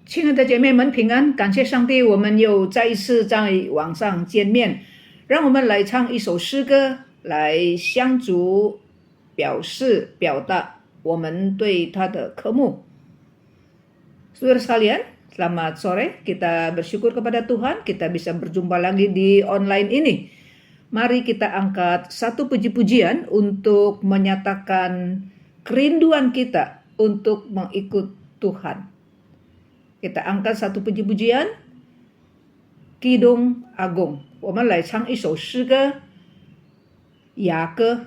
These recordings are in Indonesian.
亲爱的姐妹们平安，感谢上帝，我们又再一次在网上见面。让我们来唱一首诗歌，来相主表达我们对他的渴慕。Saudara sekalian, selamat sore. Kita bersyukur kepada Tuhan, kita bisa berjumpa lagi di online ini. Mari kita angkat satu puji-pujian untuk menyatakan kerinduan kita untuk mengikut Tuhan. Kita angkat satu puji-pujian, Kidung Agung. 我们来唱一首诗歌，雅歌，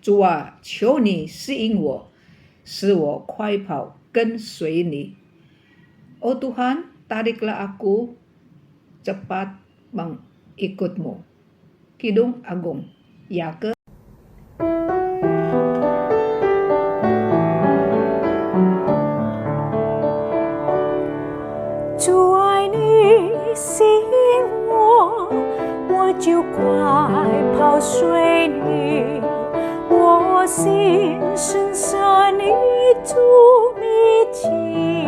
主啊，求你吸引我，使我快跑跟随你。Oh Tuhan, tariklah aku cepat mengikutmu. Kidung Agung,雅歌。主爱你吸引我，我就快跑随你。我心深深你主密近，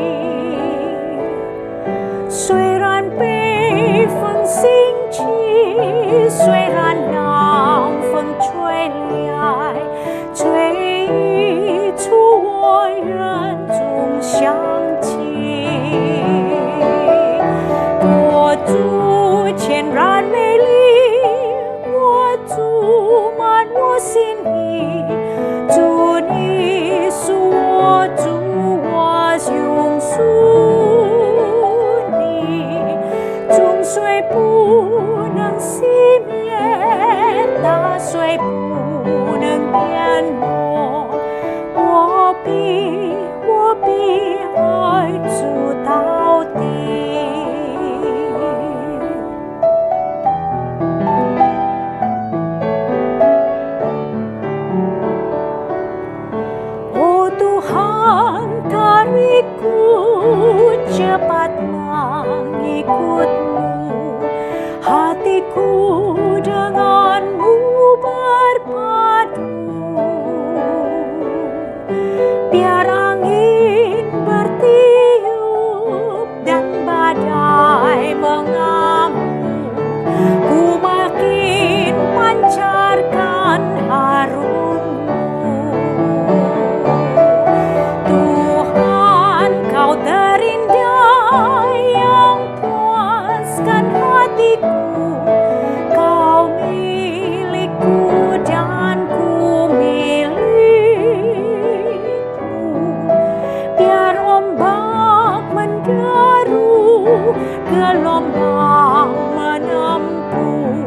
虽然北风兴起，虽然南风吹来，吹出我人中响起。主全然美丽，我主满我心里，主你是我主，我永属你，众水不能熄灭，大水不能淹没，我必爱主到底。Cepat mengikutmu, hatiku denganmu berpadu. Biar angin bertiup dan badai mengamuk, ku makin pancarkan harummu. Tuhan, kau terindah yang puaskan hatiku, kau milikku dan ku milikmu. Biar ombak menderu, gelombang menempuh,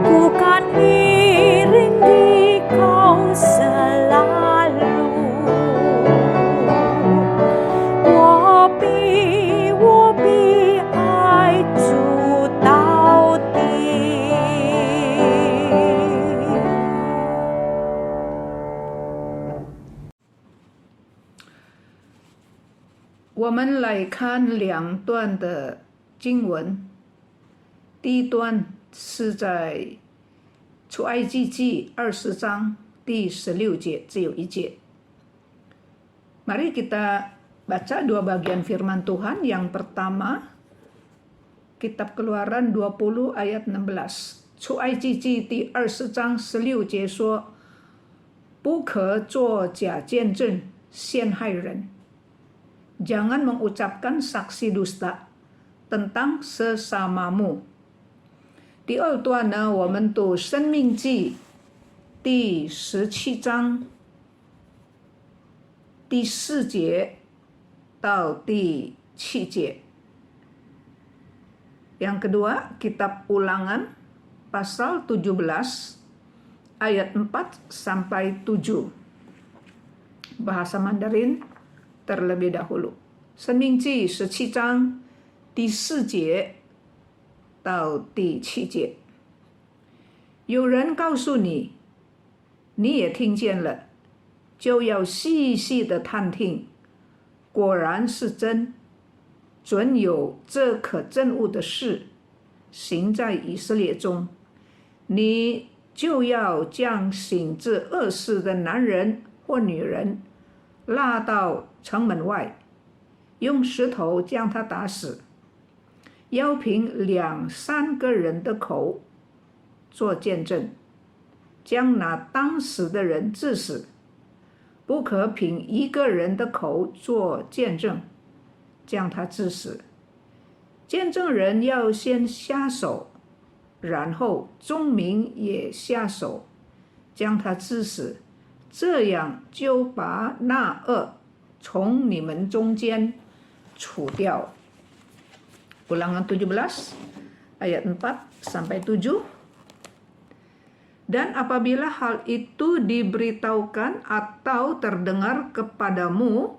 ku kan iring di kau selalu. 我必爱主到底。我们来看两段的经文。第一段是在出埃及记20章第16节，只有一节。Mari kita baca dua bagian firman Tuhan. Yang pertama, Kitab Keluaran 20 ayat 16。出埃及记第20章16节说：“不可作假见证，陷害人。Jangan mengucapkan saksi dusta tentang sesamamu。”第二段呢，我们读申命记第17章第4节到第7节. Yang kedua, Kitab Ulangan pasal 17 ayat 4 sampai 7. Bahasa Mandarin terlebih dahulu. 申命记17章第4节到第7节。有人告诉你，你也听见了，就要细细的探听，果然是真，准有这可憎恶的事行在以色列中，你就要将行这恶事的男人或女人拉到城门外，用石头将他打死，要凭2、3个人的口做见证，将那当死的人治死，不可凭1个人的口做见证，将他治死。见证人要先下手，然后众民也下手，将他治死，这样就把那恶从你们中间除掉。Ulangan 17 ayat 4-7. Dan apabila hal itu diberitahukan atau terdengar kepadamu,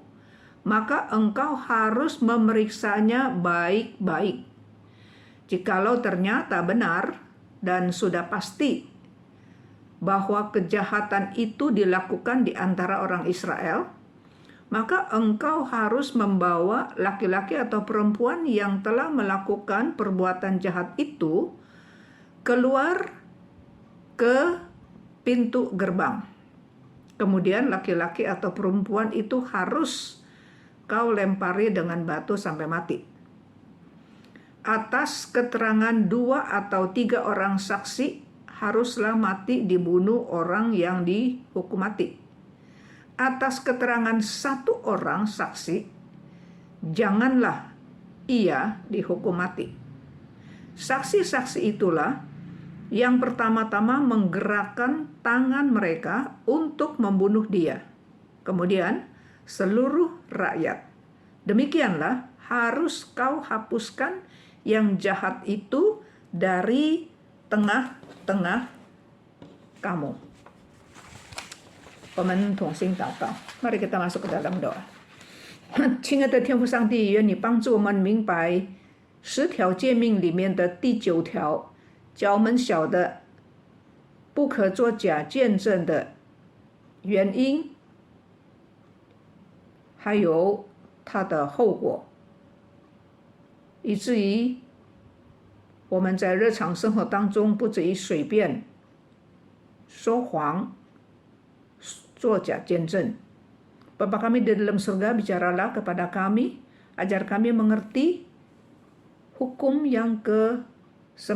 maka engkau harus memeriksanya baik-baik. Jikalau ternyata benar dan sudah pasti bahwa kejahatan itu dilakukan di antara orang Israel, maka engkau harus membawa laki-laki atau perempuan yang telah melakukan perbuatan jahat itu keluar ke pintu gerbang. Kemudian laki-laki atau perempuan itu harus kau lempari dengan batu sampai mati. Atas keterangan 2 atau 3 orang saksi, haruslah mati dibunuh orang yang dihukum mati. Atas keterangan 1 orang saksi, janganlah ia dihukum mati. Saksi-saksi itulah yang pertama-tama menggerakkan tangan mereka untuk membunuh dia. Kemudian seluruh rakyat. Demikianlah harus kau hapuskan yang jahat itu dari tengah-tengah kamu. 我们同心祷告， Mari kita masuk ke dalam doa. 亲爱的天父上帝，愿你帮助我们明白10条诫命里面的第9条，叫我们晓得不可作假见证的原因，还有它的后果，以至于我们在日常生活当中不至于随便说谎、作假见证。Bapa kami di dalam surga, bicaralah kepada kami, ajar kami mengerti hukum yang ke-9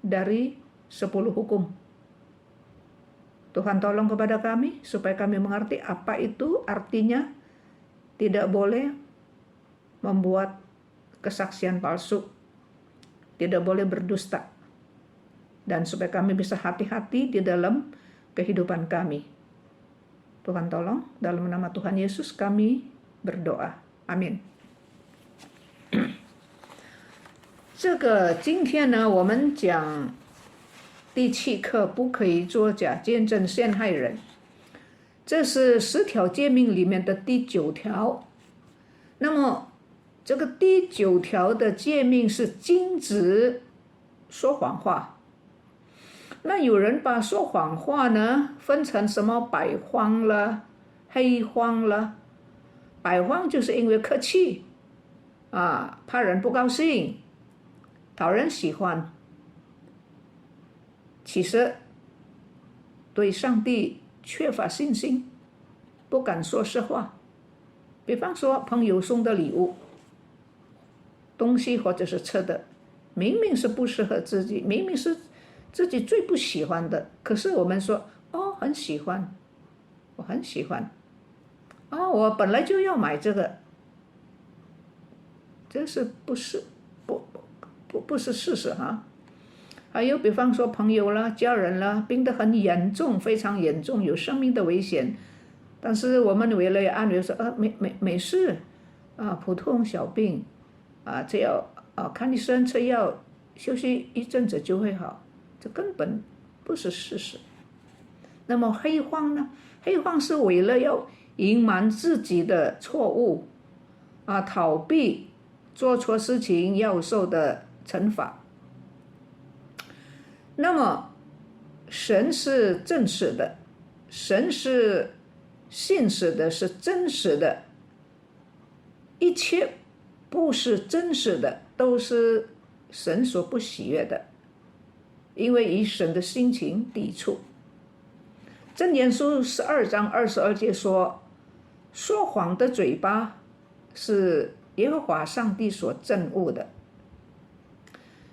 dari 10 hukum. Tuhan tolong kepada kami supaya kami mengerti apa itu artinya tidak boleh membuat kesaksian palsu, tidak boleh berdusta, dan supaya kami bisa hati-hati di dalam kehidupan kami. Tuhan tolong, dalam nama Tuhan Yesus kami berdoa. Amin. 这个今天呢，我们讲第7课，不可以作假见证陷害人。这是10条诫命里面的第9条。那么这个第9条的诫命是禁止说谎话。那有人把说谎话呢分成什么白谎了、黑谎了。白谎就是因为客气怕人不高兴，讨人喜欢，其实对上帝缺乏信心，不敢说实话。比方说朋友送的礼物、东西或者是吃的，明明是不适合自己，明明是自己最不喜欢的，可是我们说很喜欢，我很喜欢，我本来就要买这个，这是不是事实哈？还有比方说朋友啦、家人啦，病得很严重，非常严重，有生命的危险，但是我们为了安慰说没事普通小病只要看医生吃药，休息一阵子就会好。这根本不是事实。那么黑谎呢？黑谎是为了要隐瞒自己的错误逃避做错事情要受的惩罚。那么神是正实的，神是信实的，是真实的，一切不是真实的都是神所不喜悦的，因为与神的心情抵触。箴言书12章22节说，说谎的嘴巴是耶和华上帝所憎恶的。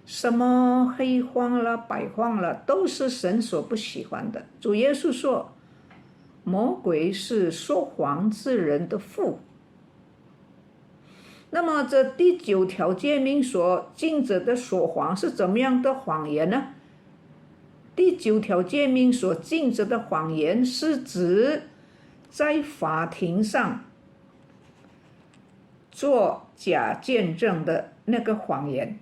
什么黑荒了、白荒了，都是神所不喜欢的。主耶稣说，魔鬼是说谎之人的父。那么这第9条诫命所禁止的说谎是怎么样的谎言呢？第9条诫命所禁止的谎言是指在法庭上做假见证的那个谎言。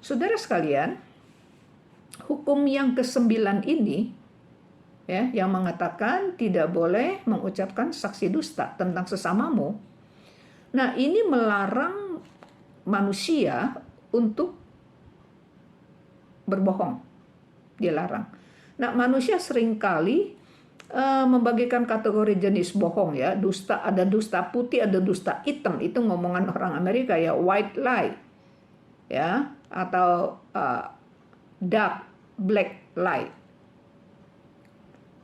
Saudara sekalian, hukum yang ke-9 ini ya, yang mengatakan tidak boleh mengucapkan saksi dusta tentang sesamamu. Nah, ini melarang manusia untuk berbohong. Dilarang. Nah, manusia seringkali membagikan kategori jenis bohong ya. Dusta, ada dusta putih, ada dusta hitam. Itu ngomongan orang Amerika ya, white lie. Ya, atau dark black lie.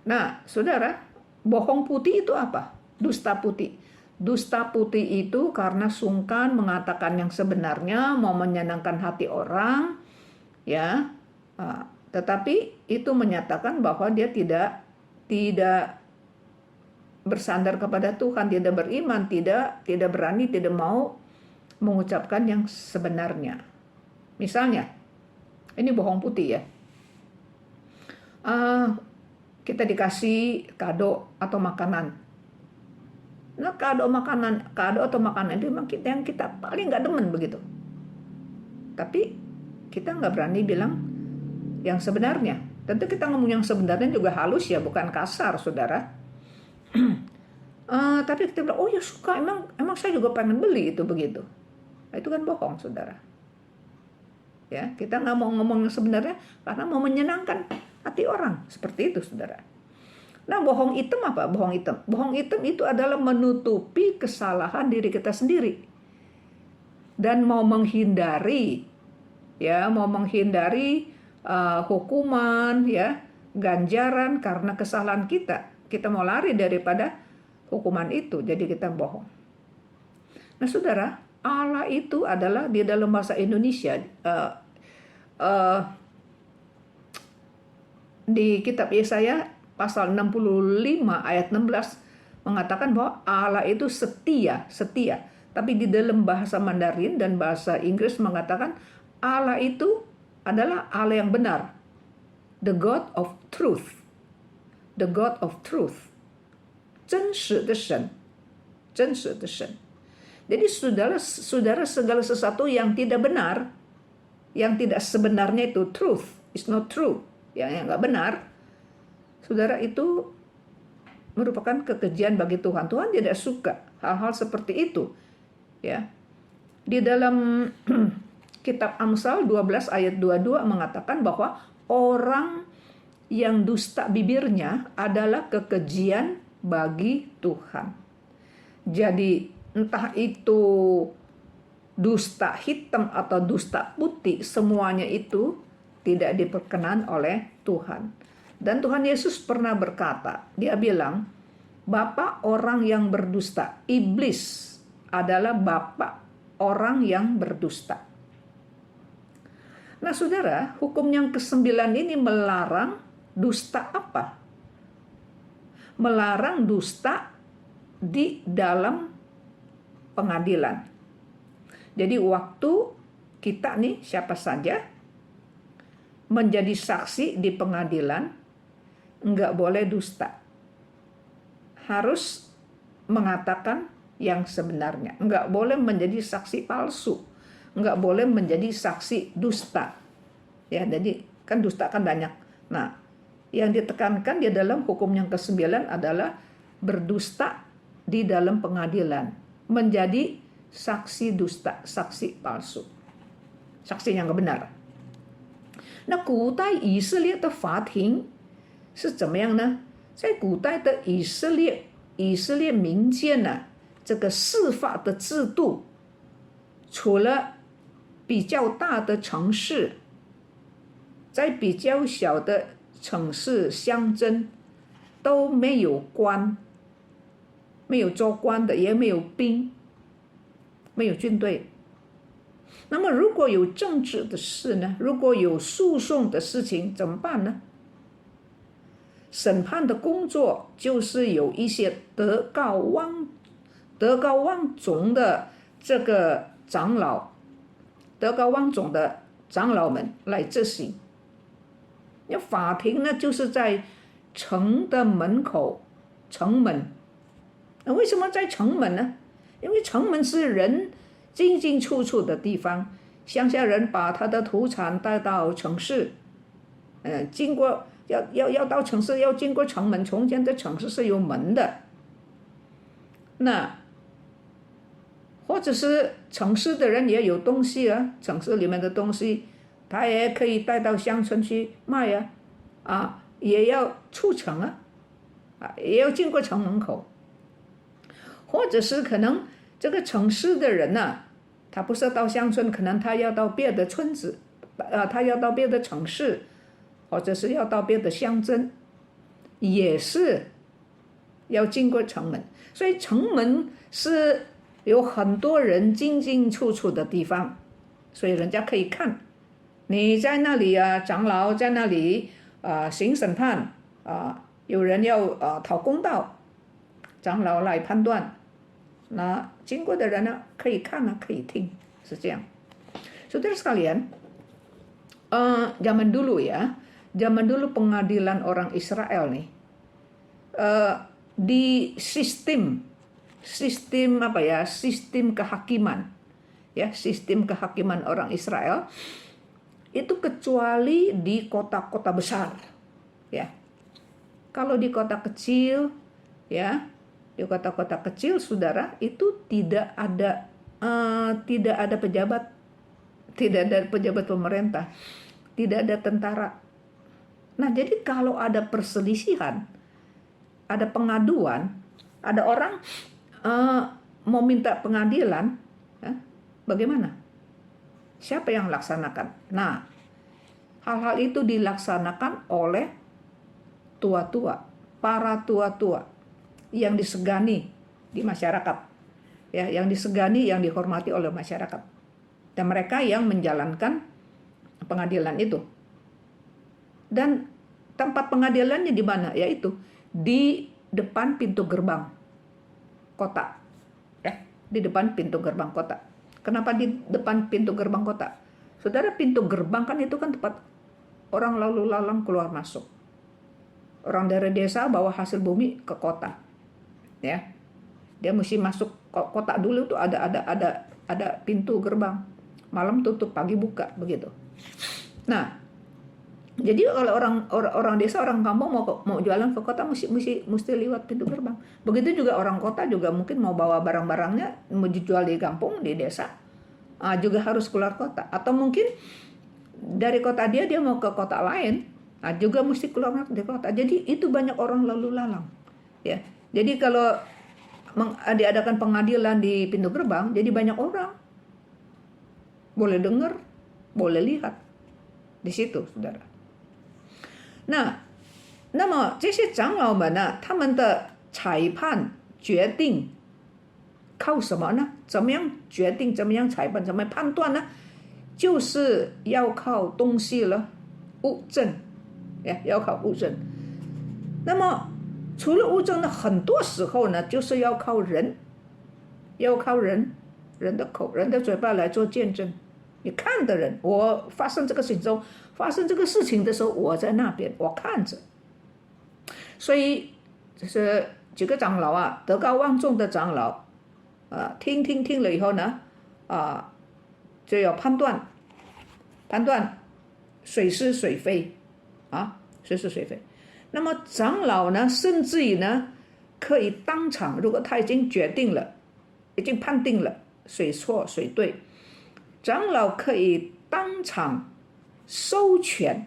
Nah, saudara, bohong putih itu apa? Dusta putih. Dusta putih itu karena sungkan mengatakan yang sebenarnya, mau menyenangkan hati orang, ya. Tetapi itu menyatakan bahwa dia tidak bersandar kepada Tuhan, tidak beriman, tidak berani, tidak mau mengucapkan yang sebenarnya. Misalnya, ini bohong putih ya. Kita dikasih kado atau makanan. Nah, kado atau makanan itu memang yang kita paling nggak demen begitu. Tapi kita nggak berani bilang yang sebenarnya. Tentu kita ngomong yang sebenarnya juga halus ya, bukan kasar, saudara. Tapi kita bilang, oh ya suka, emang saya juga pengen beli itu begitu. Nah, itu kan bohong, saudara. Ya, kita nggak mau ngomong yang sebenarnya karena mau menyenangkan hati orang. Seperti itu, saudara. Nah, bohong hitam apa? Bohong hitam. Bohong hitam itu adalah menutupi kesalahan diri kita sendiri. Dan mau menghindari hukuman, ya, ganjaran karena kesalahan kita. Kita mau lari daripada hukuman itu, jadi kita bohong. Nah, saudara, Allah itu adalah di dalam bahasa Indonesia, di kitab Yesaya pasal 65 ayat 16 mengatakan bahwa Allah itu setia. Tapi di dalam bahasa Mandarin dan bahasa Inggris mengatakan Allah itu adalah Allah yang benar. The God of truth. The God of truth. 真实的神. Jadi saudara, segala sesuatu yang tidak benar, yang tidak sebenarnya itu truth, is not true, yang nggak benar, saudara, itu merupakan kekejian bagi Tuhan. Tuhan tidak suka hal-hal seperti itu. Ya, di dalam kitab Amsal 12 ayat 22 mengatakan bahwa orang yang dusta bibirnya adalah kekejian bagi Tuhan. Jadi entah itu dusta hitam atau dusta putih, semuanya itu tidak diperkenan oleh Tuhan. Dan Tuhan Yesus pernah berkata, dia bilang, bapak orang yang berdusta, iblis adalah bapak orang yang berdusta. Nah, saudara, hukum yang ke-9 ini melarang dusta apa? Melarang dusta di dalam pengadilan. Jadi waktu kita nih, siapa saja menjadi saksi di pengadilan, nggak boleh dusta. Harus mengatakan yang sebenarnya. Nggak boleh menjadi saksi palsu. Nggak boleh menjadi saksi dusta. Ya, jadi kan dusta kan banyak. Nah, yang ditekankan di dalam hukum yang ke-9 adalah berdusta di dalam pengadilan. Menjadi saksi dusta, saksi palsu. Saksi yang nggak benar. 那古代以色列的法庭是怎么样呢？在古代的以色列民间呢，这个司法的制度，除了比较大的城市，在比较小的城市乡镇都没有官，没有州官的，也没有兵，没有军队。那么如果有政治的事呢？如果有诉讼的事情怎么办呢？审判的工作就是有一些德高望重的这个长老，德高望重的长老们来执行。那法庭呢，就是在城的门口，城门。那为什么在城门呢？因为城门是人进进出出的地方，乡下人把他的土产带到城市，经过要到城市要经过城门，从前的城市是有门的。那或者是城市的人也有东西啊，城市里面的东西他也可以带到乡村去卖啊，也要出城也要经过城门口。或者是可能这个城市的人他不是到乡村，可能他要到别的村子，他要到别的城市，或者是要到别的乡镇，也是要经过城门。所以城门是有很多人进进出出的地方，所以人家可以看你在那里长老在那里行审判有人要讨公道，长老来判断，那经过的人呢可以看可以听，是这样。Saudara sekalian, zaman dulu pengadilan orang Israel nih, di sistem kehakiman orang Israel itu kecuali di kota-kota besar, ya. Kalau di kota kecil, ya, di kota-kota kecil, saudara, itu tidak ada pejabat, tidak ada pejabat pemerintah, tidak ada tentara. Nah, jadi kalau ada perselisihan, ada pengaduan, ada orang mau minta pengadilan, bagaimana? Siapa yang laksanakan? Nah, hal-hal itu dilaksanakan oleh tua-tua, para tua-tua yang disegani di masyarakat, ya, yang disegani, yang dihormati oleh masyarakat, dan mereka yang menjalankan pengadilan itu. Dan tempat pengadilannya di mana? Yaitu di depan pintu gerbang kota, ya, di depan pintu gerbang kota. Kenapa di depan pintu gerbang kota? Saudara, pintu gerbang kan itu kan tempat orang lalu lalang keluar masuk. Orang dari desa bawa hasil bumi ke kota, ya. Dia mesti masuk kota dulu tuh ada pintu gerbang. Malam tutup, pagi buka, begitu. Nah, jadi kalau orang desa, orang kampung mau jualan ke kota mesti lewat pintu gerbang. Begitu juga orang kota juga mungkin mau bawa barang-barangnya mau dijual di kampung, di desa, juga harus keluar kota. Atau mungkin dari kota dia mau ke kota lain, juga mesti keluar dari kota. Jadi itu banyak orang lalu lalang, ya. Jadi kalau diadakan pengadilan di pintu gerbang, jadi banyak orang boleh dengar, boleh lihat di situ, saudara. 那么这些长老们呢，他们的裁判决定靠什么呢？怎么样决定？怎么样裁判？怎么样判断呢？就是要靠东西了，物证，要靠物证。那么除了物证呢，很多时候呢，就是要靠人的口、人的嘴巴来做见证。你看的人，我发生这个事情的时候，我在那边，我看着。所以就是几个长老德高望重的长老听了以后呢就要判断谁是谁非谁是谁非。那么长老呢，甚至于呢可以当场，如果他已经决定了，已经判定了谁错谁对，长老可以当场收权，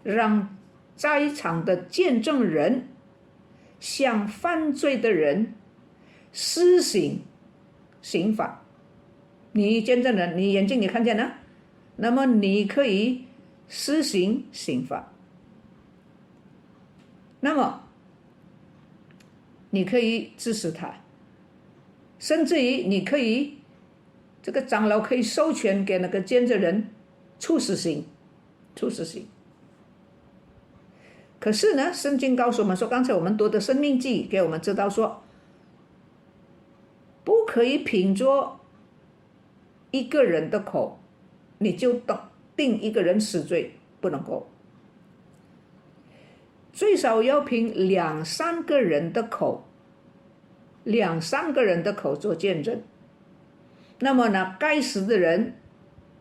让在场的见证人向犯罪的人施行刑罚。你见证人，你眼睛你看见了，那么你可以施行刑罚。那么你可以支持他，甚至于你可以这个长老可以授权给那个见证人处死刑。可是呢，圣经告诉我们说，刚才我们读的《生命记》给我们知道说，不可以凭着一个人的口，你就定一个人死罪，不能够。最少要凭2、3个人的口做见证，那么呢，该死的人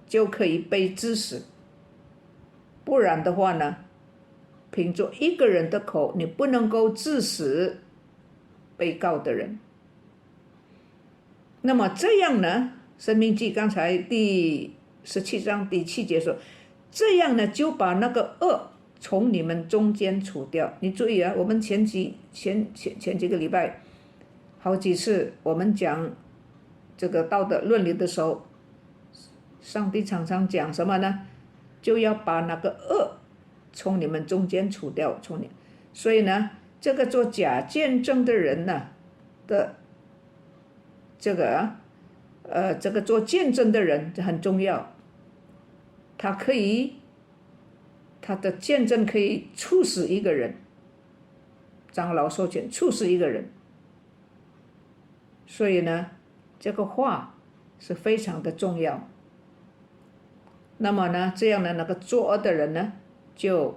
就可以被治死。不然的话呢，凭着一个人的口，你不能够治死被告的人。那么这样呢，申命记刚才第17章第7节说，这样呢就把那个恶从你们中间除掉。你注意啊，我们前几个礼拜好几次我们讲这个道德伦理的时候，上帝常常讲什么呢？就要把那个恶从你们中间除掉，所以呢，这个做假见证的人呢的这个做见证的人很重要，他的见证可以处死一个人，长老授权处死一个人，所以呢，这个话是非常的重要。那么呢，这样的那个作恶的人呢，就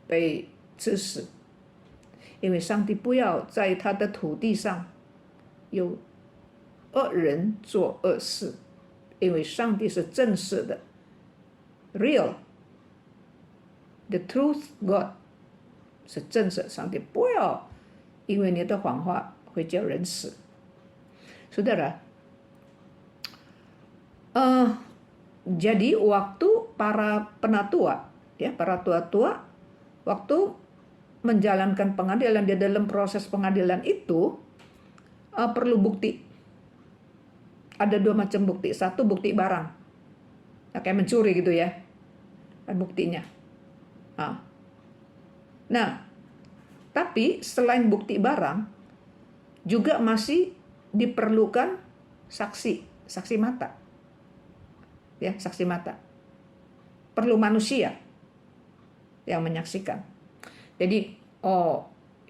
被治死，因为上帝不要在他的土地上有恶人做恶事，因为上帝是真实的 ，real， the truth God 是真实的，上帝不要因为你的谎话会叫人死。Saudara, jadi waktu para penatua, ya para tua-tua, waktu menjalankan pengadilan, di dalam proses pengadilan itu perlu bukti. Ada 2 macam bukti. Satu bukti barang, kayak mencuri gitu ya, kan buktinya. Nah, tapi selain bukti barang, juga masih diperlukan saksi mata. Ya, saksi mata. Perlu manusia yang menyaksikan. Jadi,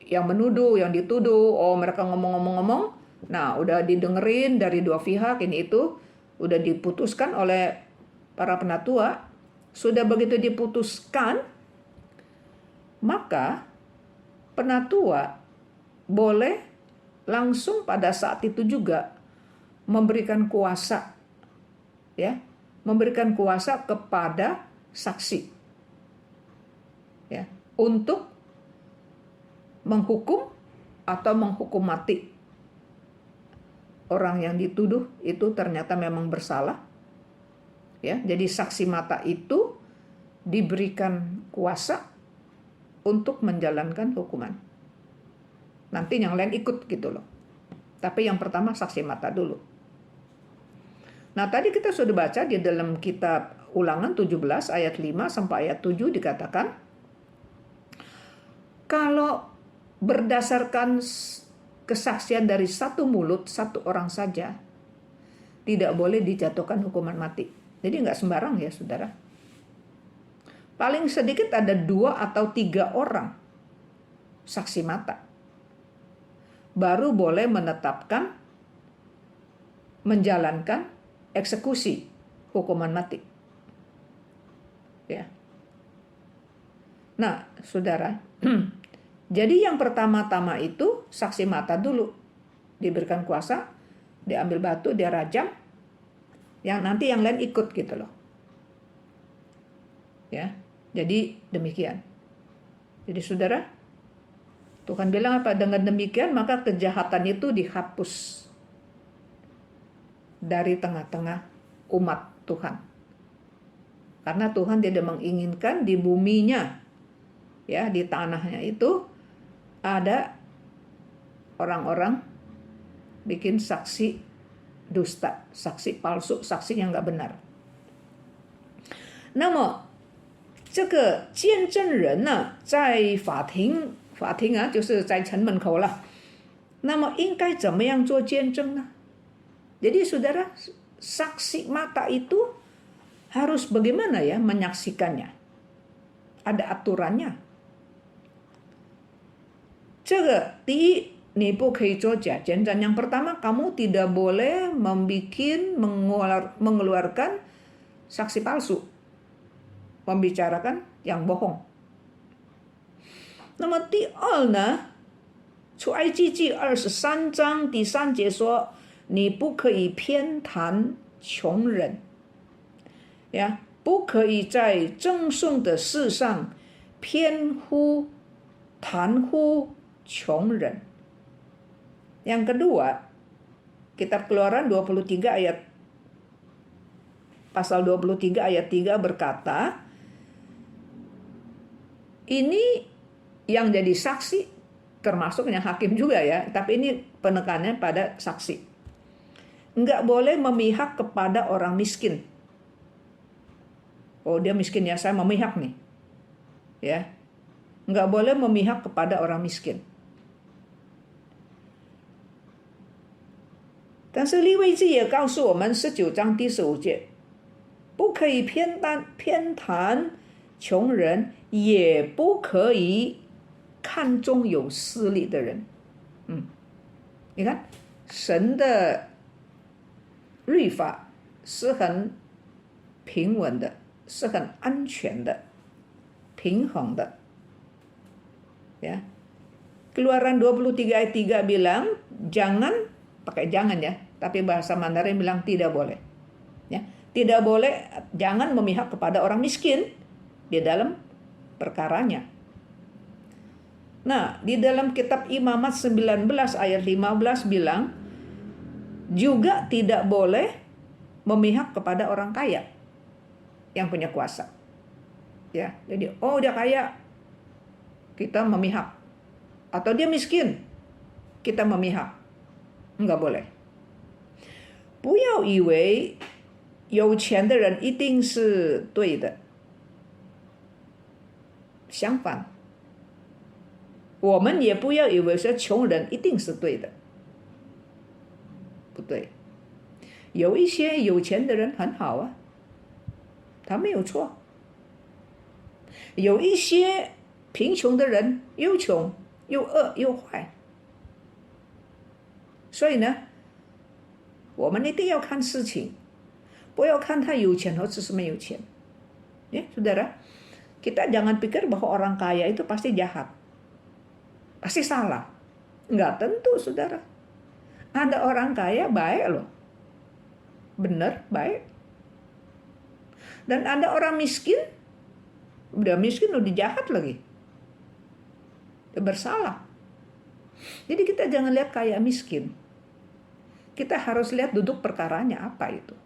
yang menuduh, yang dituduh, mereka ngomong-ngomong, nah udah didengerin dari 2 pihak ini itu, udah diputuskan oleh para penatua, sudah begitu diputuskan, maka penatua boleh langsung pada saat itu juga memberikan kuasa, ya, memberikan kuasa kepada saksi, ya, untuk menghukum atau menghukum mati orang yang dituduh itu ternyata memang bersalah, ya. Jadi saksi mata itu diberikan kuasa untuk menjalankan hukuman. Nanti yang lain ikut gitu loh. Tapi yang pertama saksi mata dulu. Nah, tadi kita sudah baca di dalam kitab Ulangan 17 ayat 5 sampai ayat 7 dikatakan, kalau berdasarkan kesaksian dari 1 mulut, 1 orang saja, tidak boleh dijatuhkan hukuman mati. Jadi nggak sembarang ya, saudara. Paling sedikit ada 2 atau 3 orang saksi mata, baru boleh menjalankan eksekusi hukuman mati. Ya. Nah, saudara, jadi yang pertama-tama itu saksi mata dulu diberikan kuasa, diambil batu, dia rajam, yang nanti yang lain ikut gitu loh. Ya, jadi demikian. Jadi saudara, Tuhan bilang apa? Dengan demikian maka kejahatan itu dihapus dari tengah-tengah umat Tuhan. Karena Tuhan tidak menginginkan di buminya, ya, di tanahnya itu ada orang-orang bikin saksi dusta, saksi palsu, saksi yang nggak benar. 那么这个见证人呢，在法庭法庭啊，就是在城门口了。那么应该怎么样做见证呢？Jadi saudara, saksi mata itu harus bagaimana ya menyaksikannya? Ada aturannya. 这个第一，你不可以做假见证。Yang pertama, kamu tidak boleh mengeluarkan saksi palsu, membicarakan yang bohong. 那么第二呢，出埃及记23章第3节说，你不可以偏袒穷人，呀，不可以在赠送的事上偏袒穷人. Yang kedua, kitab Keluaran 23 ayat pasal 23 ayat 3 berkata, ini yang jadi saksi termasuk yang hakim juga ya, tapi ini penekanannya pada saksi. Enggak boleh memihak kepada orang miskin. Oh, dia miskin ya, saya memihak nih. Ya. Enggak boleh memihak kepada orang miskin. 但是利未记也告诉我们19章第15节，不可以偏袒穷人，也不可以看中有势力的人。你看神的律法是很平稳的，是很安全的，平衡的。Ya. Keluaran 23 ayat 3 bilang jangan, pakai jangan ya, tapi bahasa Mandarin bilang tidak boleh. Ya, tidak boleh, jangan memihak kepada orang miskin di dalam perkaranya. Nah, di dalam kitab Imamat 19 ayat 15 bilang juga tidak boleh memihak kepada orang kaya yang punya kuasa. Ya, jadi dia kaya, kita memihak. Atau dia miskin, kita memihak. Enggak boleh. 不要以为有钱的人一定是对的。相反，我们也不要以为说穷人一定是对的。不对，有一些有钱的人很好啊，他没有错。有一些贫穷的人又穷又恶又坏。所以呢，我们一定要看事情，不要看他有钱或者是没有钱。Ya, saudara, kita jangan pikir bahwa orang kaya itu pasti jahat, pasti salah. Enggak tentu, saudara. Ada orang kaya baik loh, benar baik. Dan ada orang miskin, udah miskin udah jahat lagi, udah bersalah. Jadi kita jangan lihat kaya miskin. Kita harus lihat duduk perkaranya apa itu.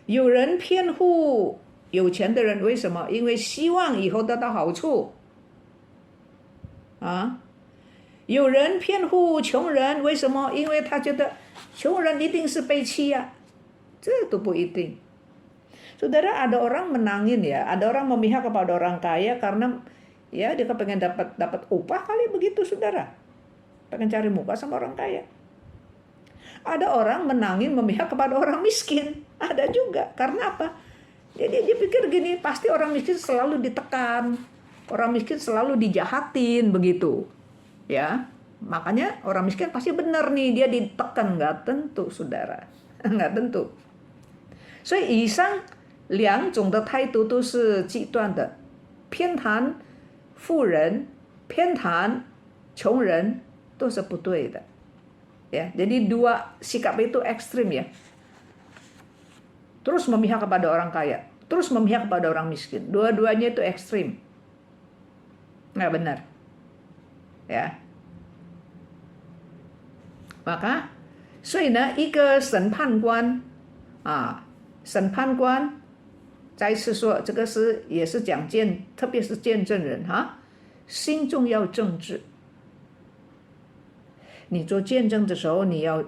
有人骗护有钱的人，为什么？因为希望以后得到好处。有人骗护穷人，为什么？因为他觉得穷人一定是被欺压。这都不一定。Saudara, ada orang menangin ya, ada orang memihak kepada orang kaya karena ya dia pengen dapat upah kali begitu, saudara. Pengen cari muka sama orang kaya. Ada orang menangin memihak kepada orang miskin. Ada juga. Karena apa? Jadi dia pikir gini, pasti orang miskin selalu ditekan. Orang miskin selalu dijahatin begitu. Ya, makanya orang miskin pasti benar nih, dia ditekan. Nggak tentu, saudara. Nggak tentu. 所以以上两种的态度都是极端的，偏袒富人、偏袒穷人都是不对的。Ya, jadi dua sikap itu ekstrim ya. Terus memihak kepada orang kaya, terus memihak kepada orang miskin. Dua-duanya itu ekstrim. Nggak benar. Ya. Maka, 所以呢，一个审判官审判官再次说，这个也是讲特别是见证人心中要正直。你做见证的时候，你要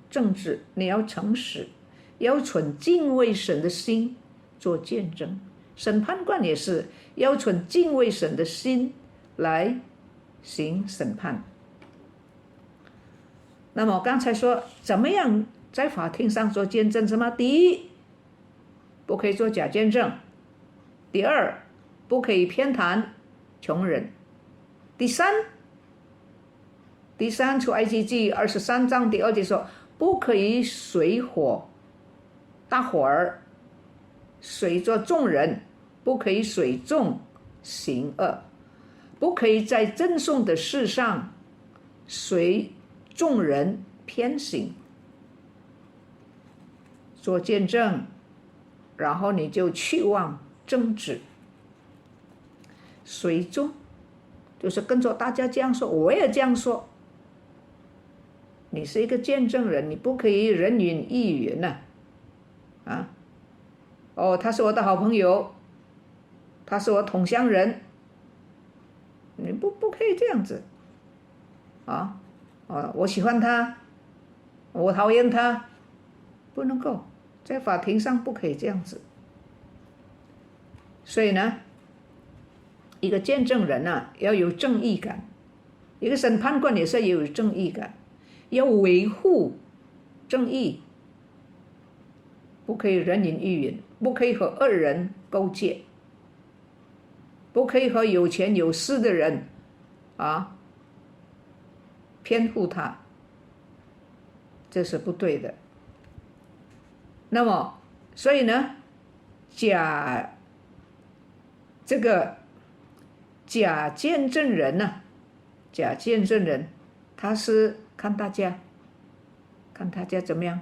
正直，你要诚实，要存敬畏神的心做见证，审判官也是要存敬畏神的心来行审判。那么我刚才说怎么样在法庭上做见证？什么？第一，不可以做假见证；第二，不可以偏袒穷人；第三，出埃及记23章第2节说，不可以水火大伙儿随着众人，不可以随众行恶，不可以在赠送的事上随众人偏行。做见证，然后你就去往正直。随众就是跟着大家这样说，我也这样说。你是一个见证人，你不可以人云亦云呐。他是我的好朋友，他是我同乡人，你不可以这样子。我喜欢他，我讨厌他，不能够，在法庭上不可以这样子。所以呢，一个见证人要有正义感，一个审判官也是要有正义感，要维护正义，不可以人云亦云，不可以和恶人勾结，不可以和有钱有势的人偏护他，这是不对的。那么所以呢，假见证人他是看大家怎么样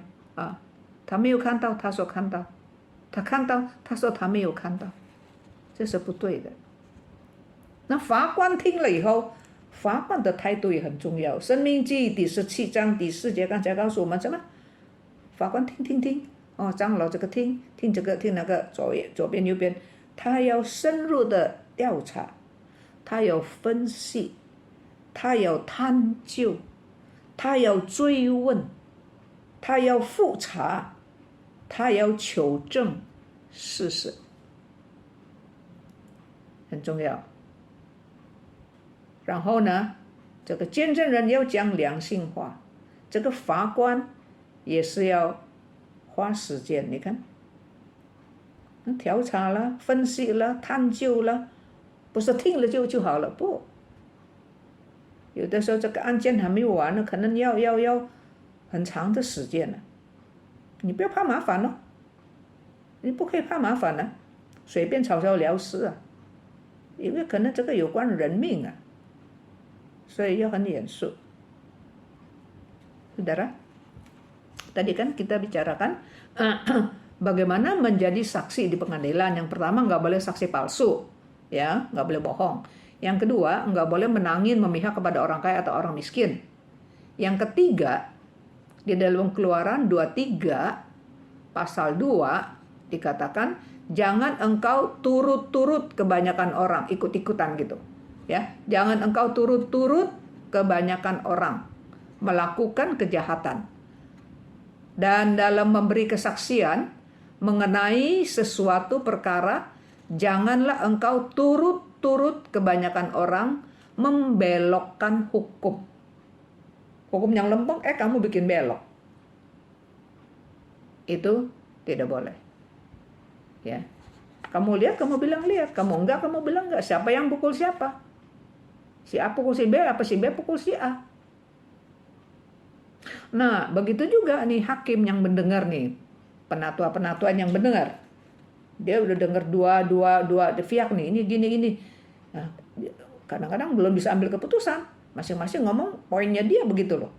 他没有看到，他说看到；他看到，他说他没有看到，这是不对的。那法官听了以后，法官的态度也很重要。申命记第17章第4节刚才告诉我们什么？法官听，长老这个听这个听那个，左边右边，他要深入的调查，他要分析，他要探究，他要追问，他要复查，他要求证事实，很重要。然后呢，这个见证人要讲良性话，这个法官也是要花时间。你看，调查了、分析了、探究了，不是听了就好了，不。有的时候这个案件还没有完呢，可能要很长的时间呢。你不要怕麻烦哦，你不可以怕麻烦呢，随便草草了事因为可能这个有关人命所以要很严肃。Saudara, tadi kan kita bicarakan bagaimana menjadi saksi di pengadilan. Yang pertama, nggak boleh saksi palsu, ya, nggak boleh bohong. Yang kedua, nggak boleh menangin memihak kepada orang kaya atau orang miskin. Yang ketiga, di dalam Keluaran 23 pasal 2 dikatakan jangan engkau turut-turut kebanyakan orang, ikut-ikutan gitu. Ya, jangan engkau turut-turut kebanyakan orang melakukan kejahatan. Dan dalam memberi kesaksian mengenai sesuatu perkara, janganlah engkau turut-turut kebanyakan orang membelokkan hukum. Hukum yang lempeng, kamu bikin belok. Itu tidak boleh. Ya. Kamu lihat, kamu bilang lihat. Kamu enggak, kamu bilang enggak. Siapa yang pukul siapa? Si A pukul si B, apa si B pukul si A. Nah, begitu juga nih hakim yang mendengar nih, penatua-penatuan yang mendengar. Dia udah dengar dua pihak nih, ini gini. Nah, kadang-kadang belum bisa ambil keputusan. Masing-masing ngomong poinnya dia begitu loh.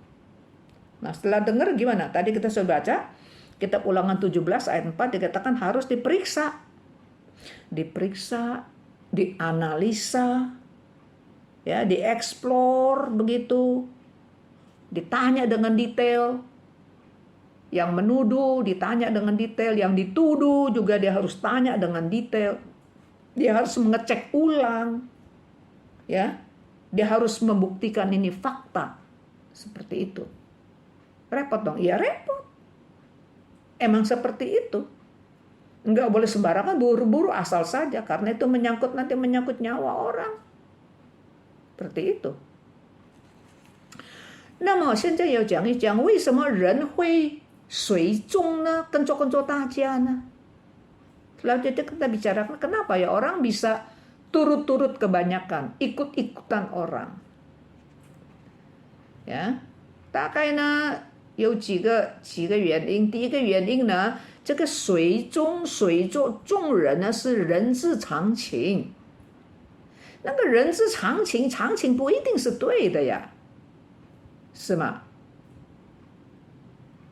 Nah, setelah dengar gimana? Tadi kita sudah baca, kitab Ulangan 17 ayat 4 dikatakan harus diperiksa, dianalisa, ya, dieksplor begitu, ditanya dengan detail. Yang menuduh ditanya dengan detail, yang dituduh juga dia harus tanya dengan detail. Dia harus mengecek ulang, ya, dia harus membuktikan ini fakta seperti itu. Repot dong, iya repot. Emang seperti itu. Nggak boleh sembarangan buru-buru asal saja, karena itu nanti menyangkut nyawa orang. Seperti itu. 那么现在要讲一讲为什么人会随众呢？跟着大家呢？ Selanjutnya kita bicarakan kenapa ya orang bisa turut-turut kebanyakan, ikut-ikutan orang. 呀，大概呢有几个原因。第一个原因呢，这个随着众人呢是人之常情。那个人之常情，常情不一定是对的呀，是吗？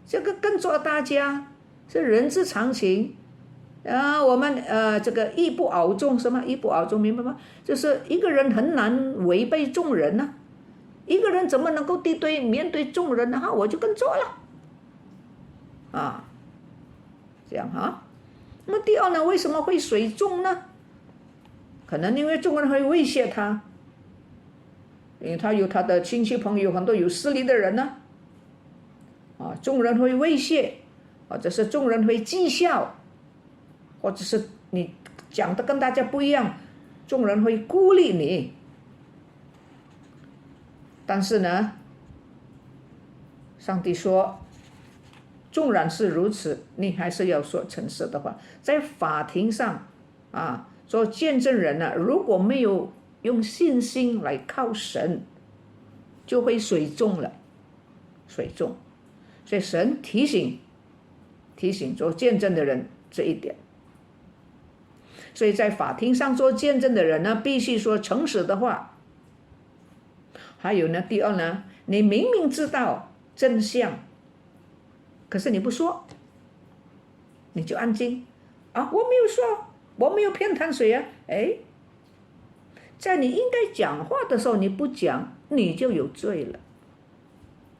这个跟着大家是人之常情。我们这个义不遨众，什么义不遨众，明白吗？就是一个人很难违背众人呢。一个人怎么能够面对众人呢？我就跟着了，这样哈。那么第二呢，为什么会随众呢？可能因为众人会威胁他，因为他有他的亲戚朋友，很多有势力的人呢，众人会威胁，或者是众人会讥笑，或者是你讲的跟大家不一样，众人会孤立你。但是呢，上帝说，纵然是如此，你还是要说诚实的话。在法庭上做见证人呢，如果没有用信心来靠神，就会随众了，随众。所以神提醒做见证的人这一点。所以在法庭上做见证的人呢，必须说诚实的话。还有呢，第二呢，你明明知道真相，可是你不说，你就安静我没有说，我没有骗谈谁啊。在你应该讲话的时候你不讲，你就有罪了，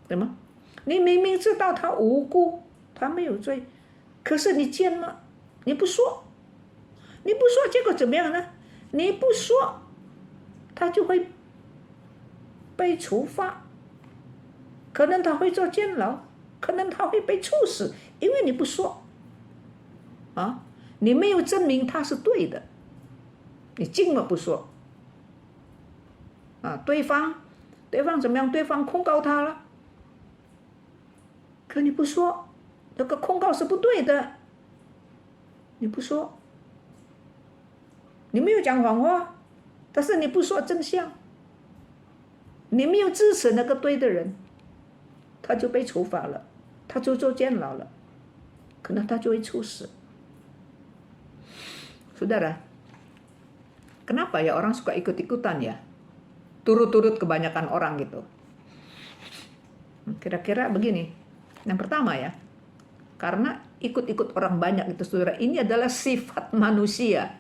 对吗？你明明知道他无辜，他没有罪，可是你见了你不说，结果怎么样呢？你不说，他就会被处罚，可能他会坐监牢，可能他会被处死，因为你不说你没有证明他是对的，你静了不说对方怎么样？对方控告他了，可你不说，这个控告是不对的，你不说，你没有讲谎话，但是你不说真相，你没有支持那个对的人，他就被处罚了，他就坐监牢了，可能他就会处死。Saudara, kenapa ya orang suka ikut-ikutan ya? Turut-turut kebanyakan orang gitu. Kira-kira begini. Yang pertama ya, karena ikut-ikut orang banyak itu saudara, ini adalah sifat manusia.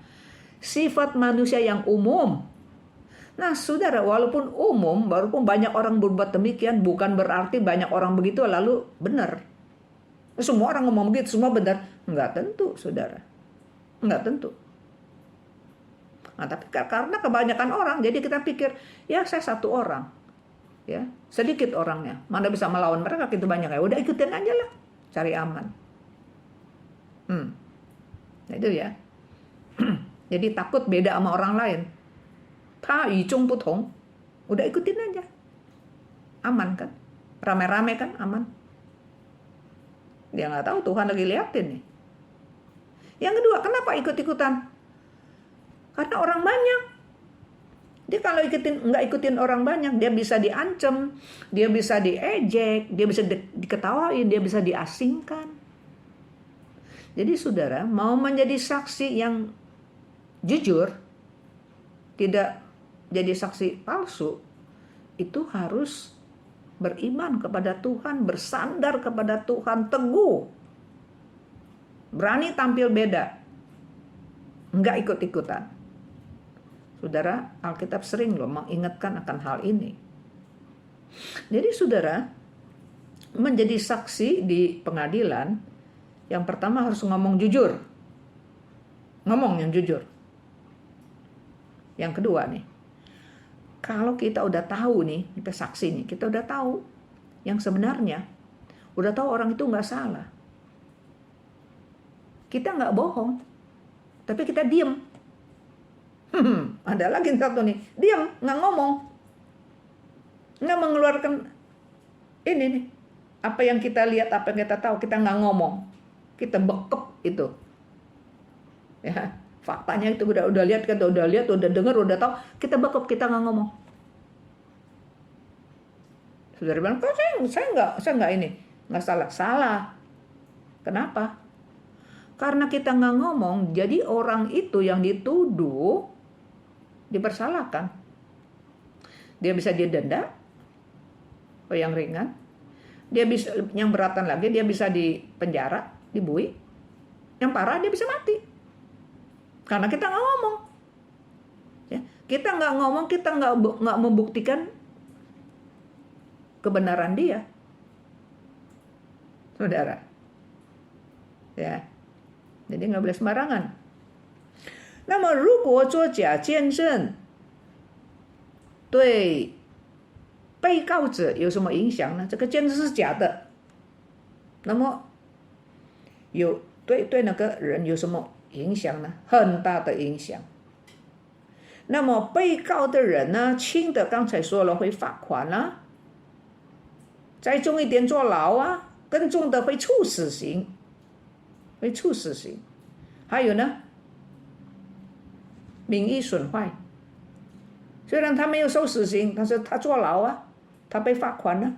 Sifat manusia yang umum. Nah saudara, walaupun umum, walaupun banyak orang berbuat demikian, bukan berarti banyak orang begitu lalu benar. Semua orang ngomong begitu, semua benar. Enggak tentu saudara. Enggak tentu. Tapi karena kebanyakan orang, jadi kita pikir, ya saya satu orang. Ya, sedikit orangnya. Mana bisa melawan mereka gitu banyak ya. Udah ikutin aja lah, cari aman. Nah, itu ya. Jadi takut beda sama orang lain. Ta与众不同. Udah ikutin aja. Aman kan? Rame-rame kan aman. Dia nggak tahu Tuhan lagi liatin nih. Yang kedua, kenapa ikut-ikutan? Karena orang banyak. Dia kalau nggak ikutin orang banyak, dia bisa diancam, dia bisa diejek, dia bisa diketawain, dia bisa diasingkan. Jadi saudara, mau menjadi saksi yang jujur, tidak jadi saksi palsu, itu harus beriman kepada Tuhan, bersandar kepada Tuhan, teguh, berani tampil beda, nggak ikut-ikutan. Saudara, Alkitab sering loh mengingatkan akan hal ini. Jadi saudara, menjadi saksi di pengadilan, yang pertama harus ngomong jujur. Ngomong yang jujur. Yang kedua nih, kalau kita udah tahu nih, kita saksi nih, kita udah tahu yang sebenarnya, udah tahu orang itu nggak salah. kita nggak bohong, tapi kita diam. Ada lagi satu nih, diam, nggak ngomong, nggak mengeluarkan ini nih, apa yang kita lihat, apa yang kita tahu, kita nggak ngomong, kita bekep itu. Ya, faktanya itu udah lihat, kita udah lihat, udah dengar, udah tahu, kita bekep, kita nggak ngomong. Saudara bilang, kok saya nggak ini, nggak salah. Salah. Kenapa? Karena kita nggak ngomong, jadi orang itu yang dituduh dipersalahkan. Dia bisa didenda, yang ringan. Dia bisa, yang beratan lagi, dia bisa dipenjara, dibui. Yang parah dia bisa mati. Karena kita nggak ngomong. Ya, kita nggak ngomong, kita nggak membuktikan kebenaran dia, saudara. Ya, jadi nggak boleh sembarangan. 那么如果做假见证对被告者有什么影响呢？这个见证是假的，那么对那个人有什么影响呢？很大的影响。那么被告的人呢，轻的刚才说了会罚款啊，再重一点坐牢啊，更重的会处死刑，还有呢，名誉损坏。虽然他没有受死刑，但是他坐牢啊，他被罚款了，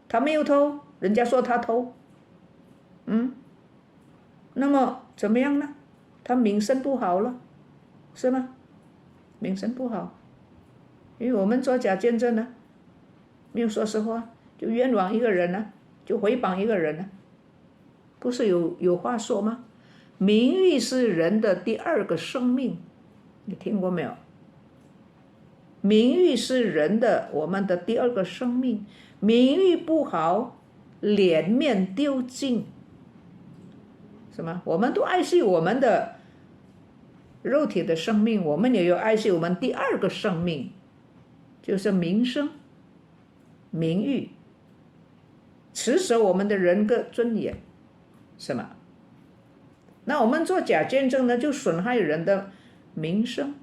他没有偷，人家说他偷，那么怎么样呢？他名声不好了，是吗？名声不好，因为我们做假见证呢，没有说实话，就冤枉一个人呢，就诽谤一个人呢，不是有话说吗？名誉是人的第二个生命，你听过没有？名誉是人的我们的第二个生命，名誉不好，脸面丢尽，是吗？我们都爱惜我们的肉体的生命，我们也要爱惜我们第二个生命，就是名声、名誉，持守我们的人格尊严，是吗？那我们做假见证呢，就损害人的名声，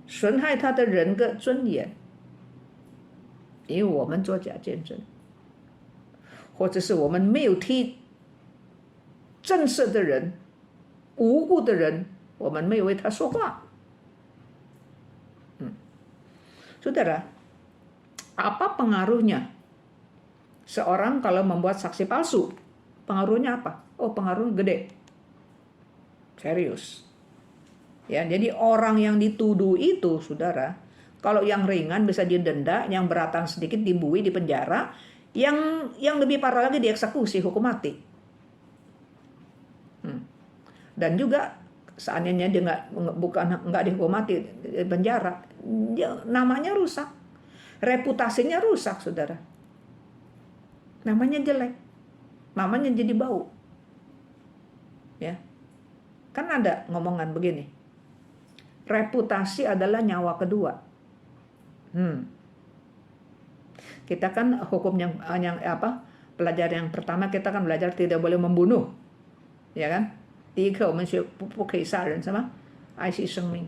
损害他的人格尊严，因为我们做假见证，或者是我们没有替正式的人、无辜的人，我们没有为他说话。Saudara, apa pengaruhnya seorang kalau membuat saksi palsu? Pengaruhnya apa? Oh, pengaruhnya gede. Serius. Ya, jadi orang yang dituduh itu, saudara, kalau yang ringan bisa didenda, yang beratan sedikit dibui, dipenjara, yang lebih parah lagi dieksekusi, hukum mati. Dan juga seandainya dia nggak dihukum mati, di penjara, namanya rusak, reputasinya rusak, saudara. Namanya jelek, namanya jadi bau. Ya, kan ada ngomongan begini. Reputasi adalah nyawa kedua. Kita kan hukum yang pelajaran yang pertama kita kan belajar tidak boleh membunuh, ya kan? 第一课我们学不可以杀人，什么？爱惜生命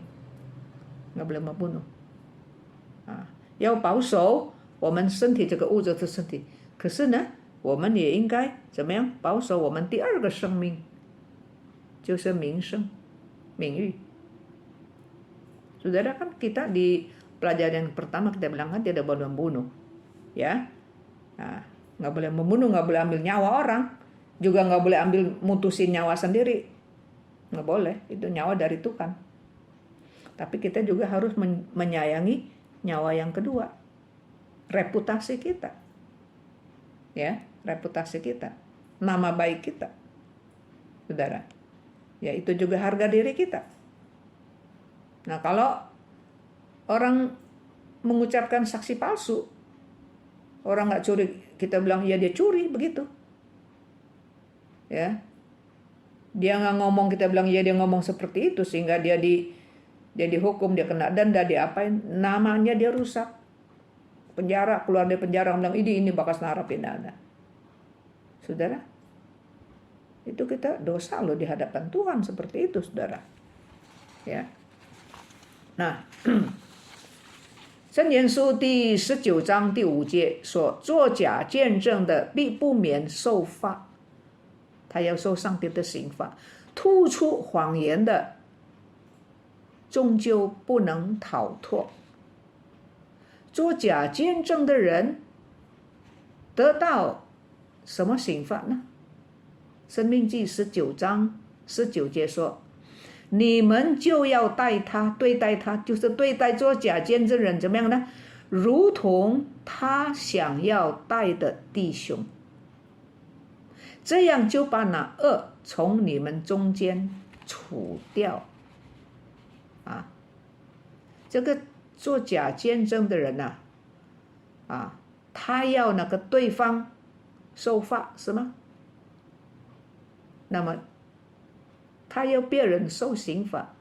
，nggak boleh membunuh。要保守我们身体这个物质的身体，可是呢，我们也应该怎么样保守我们第二个生命，就是名声、名誉。Saudara kan kita di pelajaran yang pertama kita bilang kan tidak boleh membunuh, ya, nggak boleh membunuh, nggak boleh ambil nyawa orang, juga nggak boleh ambil mutusin nyawa sendiri, nggak boleh, itu nyawa dari Tuhan. Tapi kita juga harus menyayangi nyawa yang kedua, reputasi kita, ya, reputasi kita, nama baik kita, saudara, ya itu juga harga diri kita. Nah, kalau orang mengucapkan saksi palsu, orang nggak curi, kita bilang ya dia curi, begitu. Ya, dia nggak ngomong, kita bilang ya dia ngomong seperti itu, sehingga dia dihukum, dia kena denda, dia apain, namanya dia rusak, penjara, keluar dari penjara, bilang ini bakas narapidana. Saudara, Itu kita dosa loh di hadapan Tuhan seperti itu, saudara. Ya. Nah，箴言书第19章第5节说，作假见证的必不免受罚，他要受上帝的刑罚。吐出谎言的终究不能逃脱。作假见证的人得到什么刑罚呢？申命记19章19节说，你们就要对待他，就是对待作假见证人怎么样呢？如同他想要待的弟兄，这样就把那恶从你们中间除掉。啊，这个作假见证的人啊，他要那个对方受罚，是吗？那么他要别人受刑罚，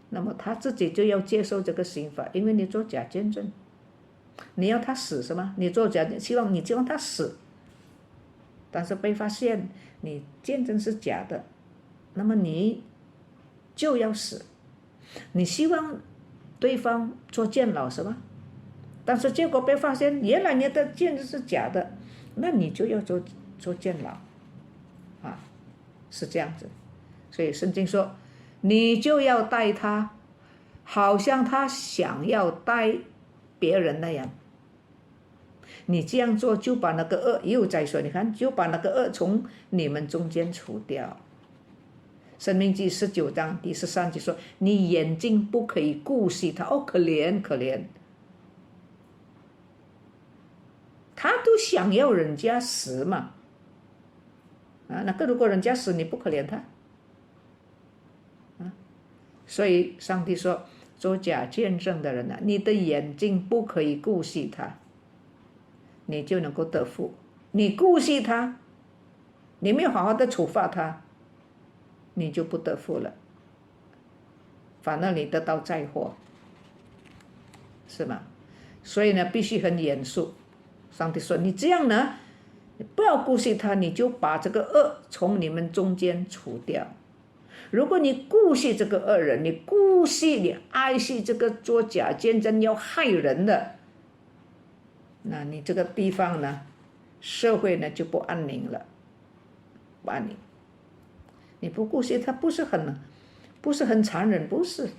那么他自己就要接受这个刑罚，因为你做假见证，你要他死是吗？你做假，希望他死，但是被发现你见证是假的，那么你就要死。你希望对方做监牢是吧？但是结果被发现原来你的见证是假的，那你就要做监牢啊，是这样子。所以圣经说，你就要待他好像他想要待别人那样，你这样做就把那个恶，又再说，你看，就把那个恶从你们中间除掉。申命记19章第13节说，你眼睛不可以顾惜他。哦，可怜可怜，他都想要人家死嘛，那个如果人家死，你不可怜他，所以上帝说，做假见证的人你的眼睛不可以顾惜他，你就能够得福。你顾惜他，你没有好好的处罚他，你就不得福了，反而你得到灾祸，是吗？所以呢，必须很严肃。上帝说，你这样呢，你不要顾惜他，你就把这个恶从你们中间除掉。如果你顾惜这个恶人，你顾惜你爱惜这个作假见证要害人的，那你这个地方呢，社会呢就不安宁了，不安宁。你不顾惜他，不是很残忍，不是，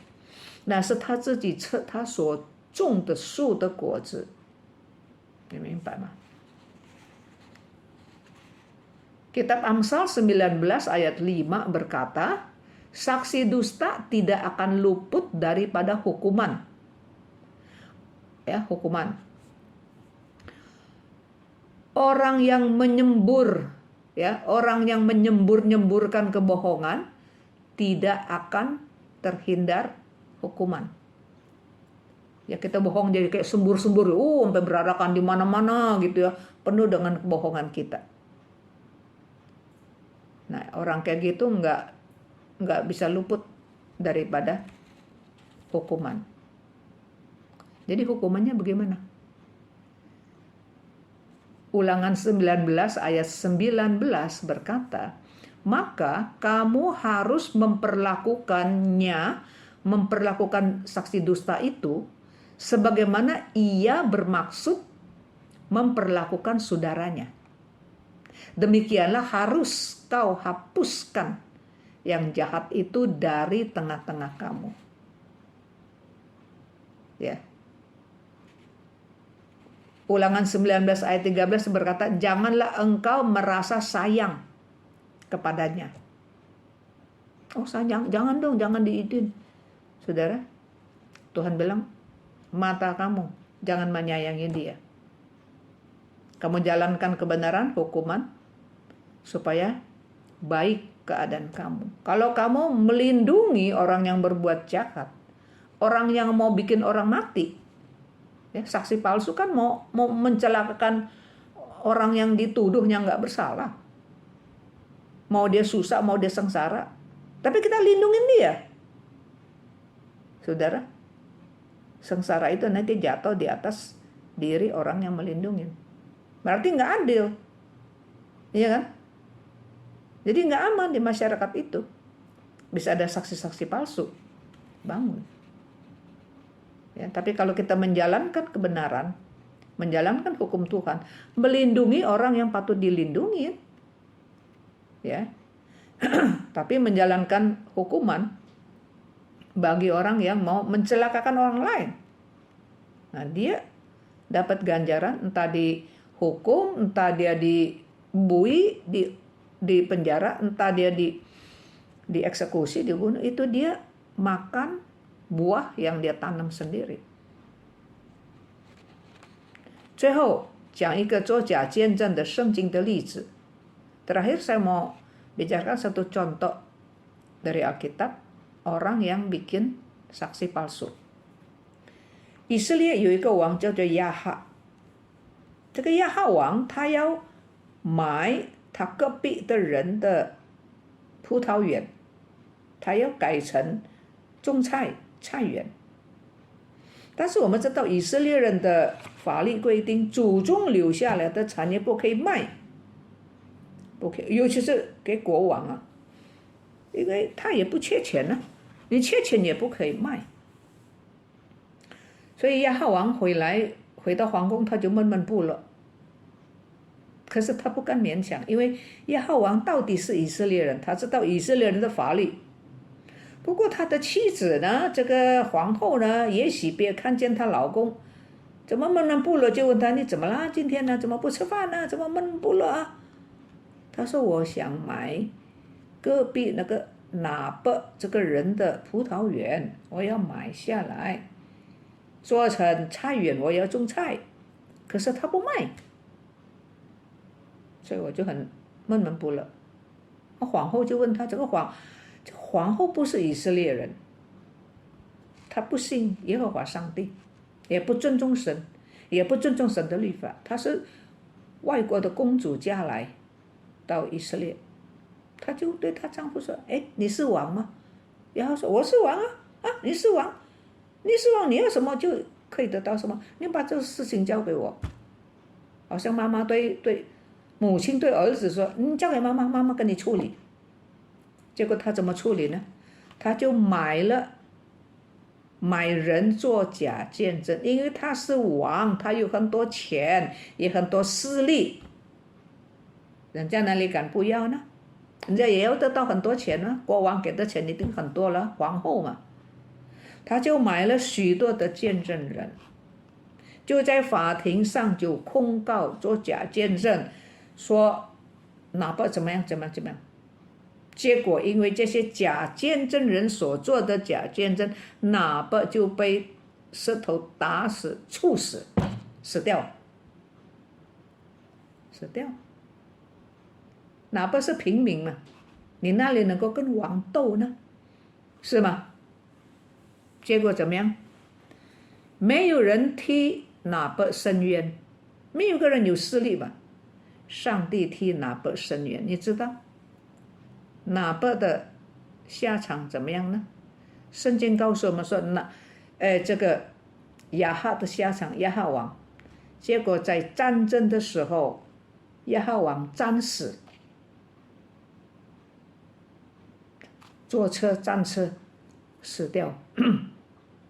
那是他自己他所种的树的果子，你明白吗？Kitab Amsal 19 ayat 5 berkata, saksi dusta tidak akan luput daripada hukuman. Ya, hukuman. Orang yang menyembur-nyemburkan kebohongan tidak akan terhindar hukuman. Ya, kita bohong jadi kayak sembur-sembur, sampai berarakan di mana-mana gitu ya, penuh dengan kebohongan kita. Nah, orang kayak gitu nggak bisa luput daripada hukuman. Jadi hukumannya bagaimana? Ulangan 19 ayat 19 berkata, maka kamu harus memperlakukan saksi dusta itu sebagaimana ia bermaksud memperlakukan saudaranya. Demikianlah harus kau hapuskan yang jahat itu dari tengah-tengah kamu. Ya. Ulangan 19 ayat 13 berkata, janganlah engkau merasa sayang kepadanya. Oh sayang, jangan dong, jangan diizin. Saudara, Tuhan bilang, mata kamu jangan menyayangi dia. Kamu jalankan kebenaran, hukuman, supaya baik keadaan kamu. Kalau kamu melindungi orang yang berbuat jahat, orang yang mau bikin orang mati, ya, saksi palsu kan mau mencelakakan orang yang dituduhnya nggak bersalah, mau dia susah, mau dia sengsara, tapi kita lindungin dia, saudara. Sengsara itu nanti jatuh di atas diri orang yang melindungi, berarti nggak adil, iya kan? Jadi nggak aman di masyarakat itu. Bisa ada saksi-saksi palsu. Bangun. Ya, tapi kalau kita menjalankan kebenaran, menjalankan hukum Tuhan, melindungi orang yang patut dilindungi, ya. Tapi menjalankan hukuman bagi orang yang mau mencelakakan orang lain. Nah, dia dapat ganjaran, entah dihukum, entah dia dibui, di penjara, entah dia dieksekusi, dibunuh, itu dia makan buah yang dia tanam sendiri. 最后讲一个作假见证的圣经的例子。Terakhir saya mau bicarakan satu contoh dari Alkitab orang yang bikin saksi palsu。以色列有一个王叫做亚哈，这个亚哈王他要买他隔壁的人的葡萄园，他要改成种菜园。但是我们知道以色列人的法律规定，祖宗留下来的产业不可以卖，不可以，尤其是给国王啊，因为他也不缺钱啊，你缺钱也不可以卖。所以亚哈王回到皇宫，他就闷闷不乐。可是他不敢勉强，因为亚哈王到底是以色列人，他知道以色列人的法律。不过他的妻子呢，这个皇后呢，也许别看见她老公怎么闷闷不乐，就问他，你怎么啦？今天呢怎么不吃饭呢？怎么闷不乐啊？他说我想买隔壁那个拿伯这个人的葡萄园，我要买下来做成菜园，我要种菜，可是他不卖，所以我就很闷闷不乐。皇后就问他，这皇后不是以色列人，她不信耶和华上帝，也不尊重神，也不尊重神的律法，她是外国的公主嫁来到以色列，她就对她丈夫说，哎，你是王吗？然后说我是王啊，你是王，你要什么就可以得到什么，你把这个事情交给我。好像妈妈对母亲对儿子说，你交给妈妈，妈妈跟你处理。结果他怎么处理呢？他就买人做假见证，因为他是王，他有很多钱，也很多势力，人家哪里敢不要呢？人家也要得到很多钱呢，国王给的钱一定很多了，皇后嘛。他就买了许多的见证人，就在法庭上就控告做假见证，说哪怕怎么样。结果因为这些假见证人所做的假见证，哪怕就被石头打死、处死、死掉。哪怕是平民嘛，你那里能够跟王斗呢？是吗？结果怎么样？没有人替拿伯伸冤，没有个人有势力吧？上帝替拿伯伸冤，你知道拿伯的下场怎么样呢？圣经告诉我们说，这个亚哈的下场，亚哈王，结果在战争的时候，亚哈王战死，坐车战车死掉，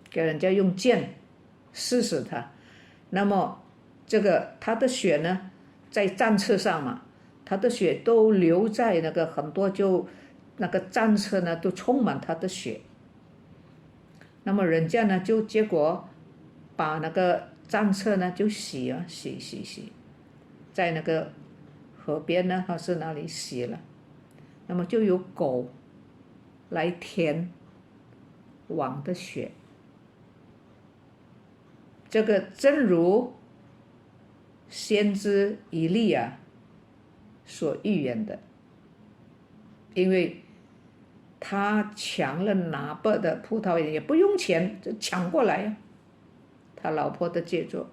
给人家用剑刺死他。那么这个他的血呢，在战车上嘛，他的血都流在那个很多，就那个战车呢都充满他的血。那么人家呢就结果把那个战车呢就洗，在那个河边呢还是哪里洗了，那么就有狗来舔王的血。这个正如先知以利亚所预言的，因为他抢了拿伯的葡萄园，也不用钱就抢过来，他老婆的杰作，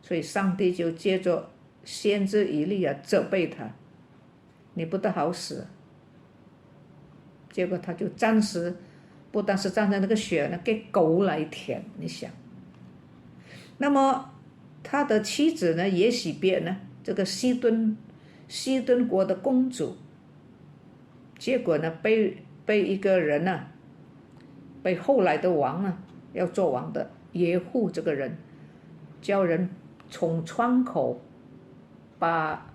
所以上帝就借着先知以利亚责备他，你不得好死。结果他就暂时不但是站在那个血呢，给狗来舔，你想。那么他的妻子呢，耶洗别呢，这个西顿国的公主，结果呢被一个人啊，被后来的王啊，要做王的耶户这个人，叫人从窗口把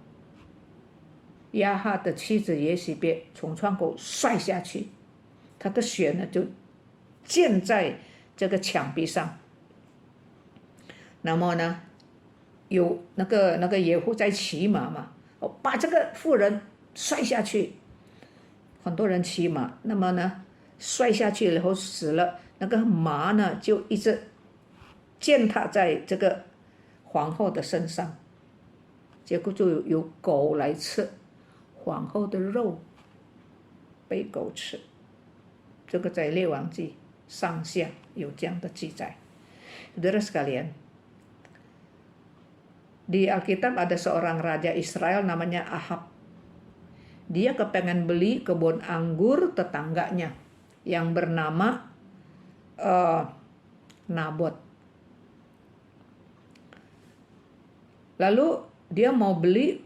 亚哈的妻子耶洗别从窗口摔下去，他的血呢就溅在这个墙壁上。那么呢，有那个耶户在骑马嘛，把这个妇人摔下去，很多人骑马，那么呢摔下去以后死了，那个马呢就一直践踏在这个皇后的身上，结果就有狗来吃皇后的肉，被狗吃。这个在列王记上下有这样的记载。Saudara sekalian, di Alkitab ada seorang raja Israel namanya Ahab. Dia kepengen beli kebun anggur tetangganya yang bernama Nabot. Lalu dia mau beli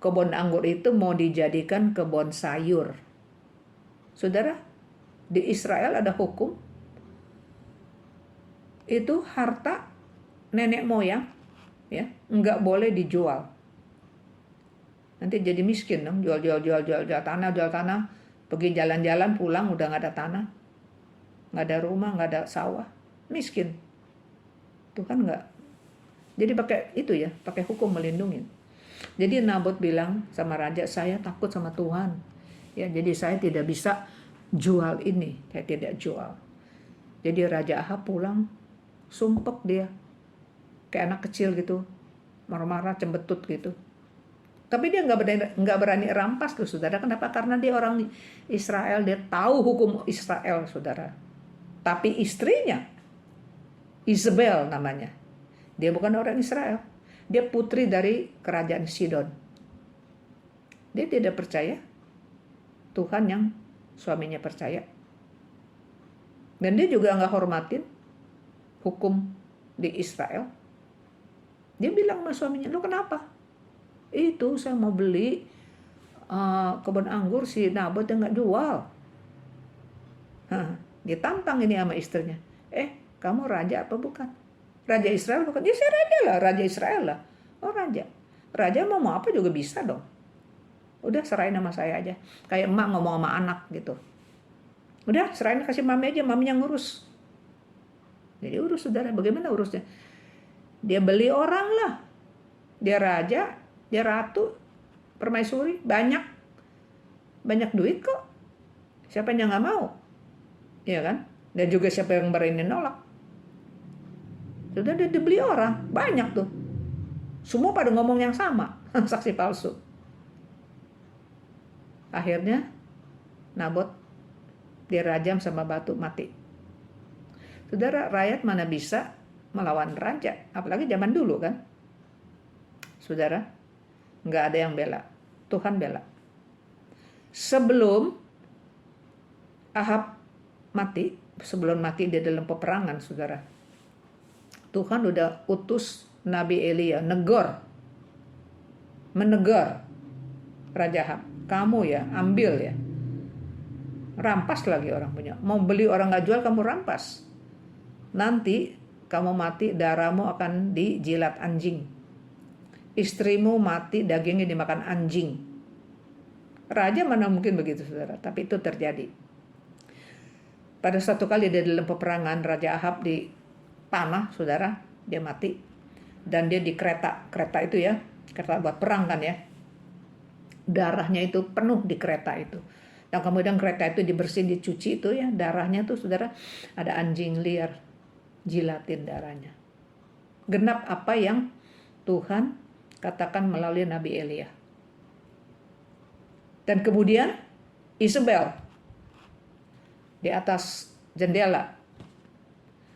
kebun anggur itu mau dijadikan kebun sayur. Saudara, di Israel ada hukum itu harta nenek moyang ya nggak boleh dijual. Nanti jadi miskin dong, jual tanah, pergi jalan-jalan pulang udah nggak ada tanah, nggak ada rumah, nggak ada sawah, miskin. Tuhan nggak. Jadi pakai itu ya, pakai hukum melindungi. Jadi Nabot bilang sama raja, saya takut sama Tuhan. Ya, jadi saya tidak bisa jual ini, saya tidak jual. Jadi Raja Ahab pulang, sumpek dia, kayak anak kecil gitu, marah-marah, cembetut gitu. Tapi dia nggak berani rampas tuh, saudara. Kenapa? Karena dia orang Israel, dia tahu hukum Israel, saudara. Tapi istrinya, Isabel namanya, dia bukan orang Israel. Dia putri dari kerajaan Sidon. Dia tidak percaya Tuhan yang suaminya percaya. Dan dia juga nggak hormatin hukum di Israel. Dia bilang sama suaminya, lu kenapa? Itu saya mau beli kebun anggur si Nabot yang nggak jual. Dia tantang ini sama istrinya. Kamu raja apa bukan? Raja Israel bukan? Ya saya raja lah, raja Israel lah. Oh raja. Raja mau apa juga bisa dong. Udah serahin sama saya aja. Kayak emak ngomong sama anak gitu. Udah serahin kasih mami aja, mami yang ngurus. Jadi urus, saudara. Bagaimana urusnya? Dia beli orang lah. Dia raja, dia ratu, permaisuri, banyak duit kok. Siapa yang nggak mau? Iya kan? Dan juga siapa yang berani nolak? Sudah dia dibeli orang, banyak tuh. Semua pada ngomong yang sama, saksi palsu. Akhirnya Nabot dirajam sama batu mati. Saudara, rakyat mana bisa melawan raja? Apalagi zaman dulu kan. Saudara, nggak ada yang bela. Tuhan bela. Sebelum Ahab mati, sebelum mati dia dalam peperangan, saudara, Tuhan udah utus Nabi Elia menegur Raja Ahab. Kamu ya ambil ya, rampas lagi orang punya. Mau beli orang nggak jual, kamu rampas. Nanti kamu mati, darahmu akan dijilat anjing. Istrimu mati, dagingnya dimakan anjing. Raja mana mungkin begitu, saudara? Tapi itu terjadi. Pada satu kali dia dalam peperangan, Raja Ahab di panah, saudara, dia mati. Dan dia di kereta itu ya, kereta buat perang kan ya. Darahnya itu penuh di kereta itu. Dan kemudian kereta itu dibersihin, dicuci itu ya, darahnya tuh saudara, ada anjing liar jilatin darahnya. Genap apa yang Tuhan katakan melalui Nabi Elia. Dan kemudian Isabel di atas jendela.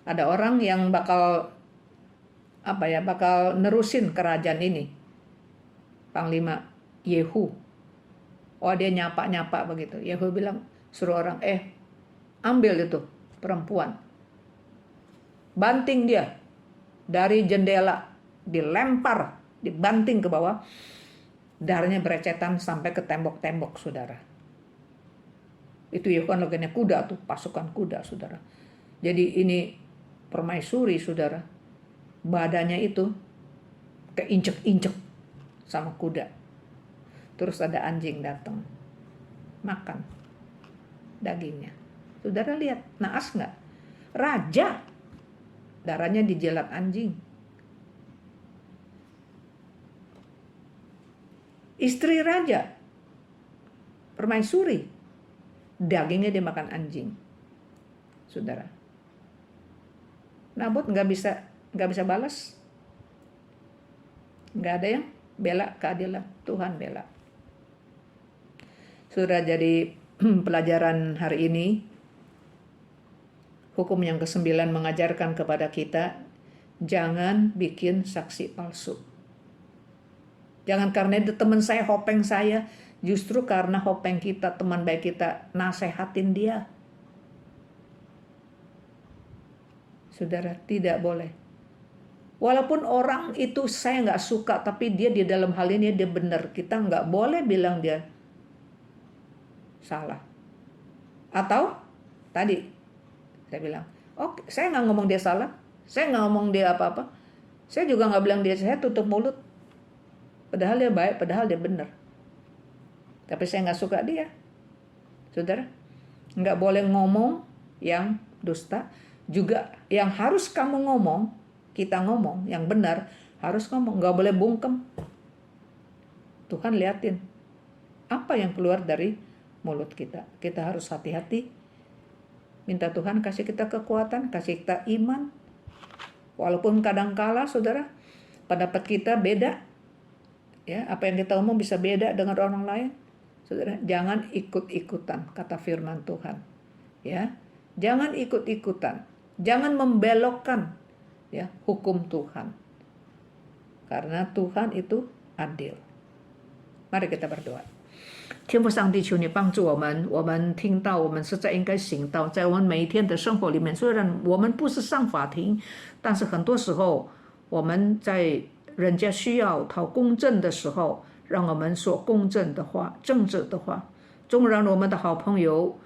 Ada orang yang bakal nerusin kerajaan ini. Panglima Yehu. Oh, dia nyapa begitu. Yehu bilang, suruh orang, ambil itu perempuan. Banting dia dari jendela, dilempar, dibanting ke bawah. Darahnya berecetan sampai ke tembok-tembok, saudara. Itu ya kan logonya kuda tuh, pasukan kuda, saudara. Jadi ini permaisuri, saudara. Badannya itu keinjek-injek sama kuda. Terus ada anjing datang, makan dagingnya. Saudara lihat, naas nggak? Raja, darahnya dijilat anjing. Istri raja, permaisuri, dagingnya dimakan anjing. Saudara, Nabot nggak bisa balas, nggak ada yang bela keadilan, Tuhan bela. Saudara, jadi pelajaran hari ini, hukum yang ke-9 mengajarkan kepada kita, jangan bikin saksi palsu. Jangan karena itu teman saya, hopeng saya, justru karena hopeng kita, teman baik kita, nasehatin dia. Saudara, tidak boleh. Walaupun orang itu saya nggak suka, tapi dia di dalam hal ini dia benar. Kita nggak boleh bilang dia salah. Atau tadi saya bilang, oke, saya nggak ngomong dia salah, saya nggak ngomong dia apa-apa, saya juga nggak bilang dia, saya tutup mulut. Padahal dia baik, padahal dia benar. Tapi saya nggak suka dia. Saudara, nggak boleh ngomong yang dusta. Juga yang harus kamu ngomong, kita ngomong yang benar, harus ngomong, nggak boleh bungkem. Tuhan liatin apa yang keluar dari mulut kita. Kita harus hati-hati. Minta Tuhan kasih kita kekuatan, kasih kita iman. Walaupun kadangkala, saudara, pendapat kita beda. Ya, apa yang kita omong bisa beda dengan orang lain. Saudara, jangan ikut-ikutan, kata firman Tuhan. Ya, jangan ikut-ikutan. Jangan membelokkan ya hukum Tuhan. Karena Tuhan itu adil. Mari kita berdoa. 天父上帝，求你帮助我们。我们听到，我们实在应该行道，在我们每一天的生活里面，虽然我们不是上法庭，但是很多时候我们在人家需要讨公正的时候，让我们说公正的话、正直的话。纵然我们的好朋友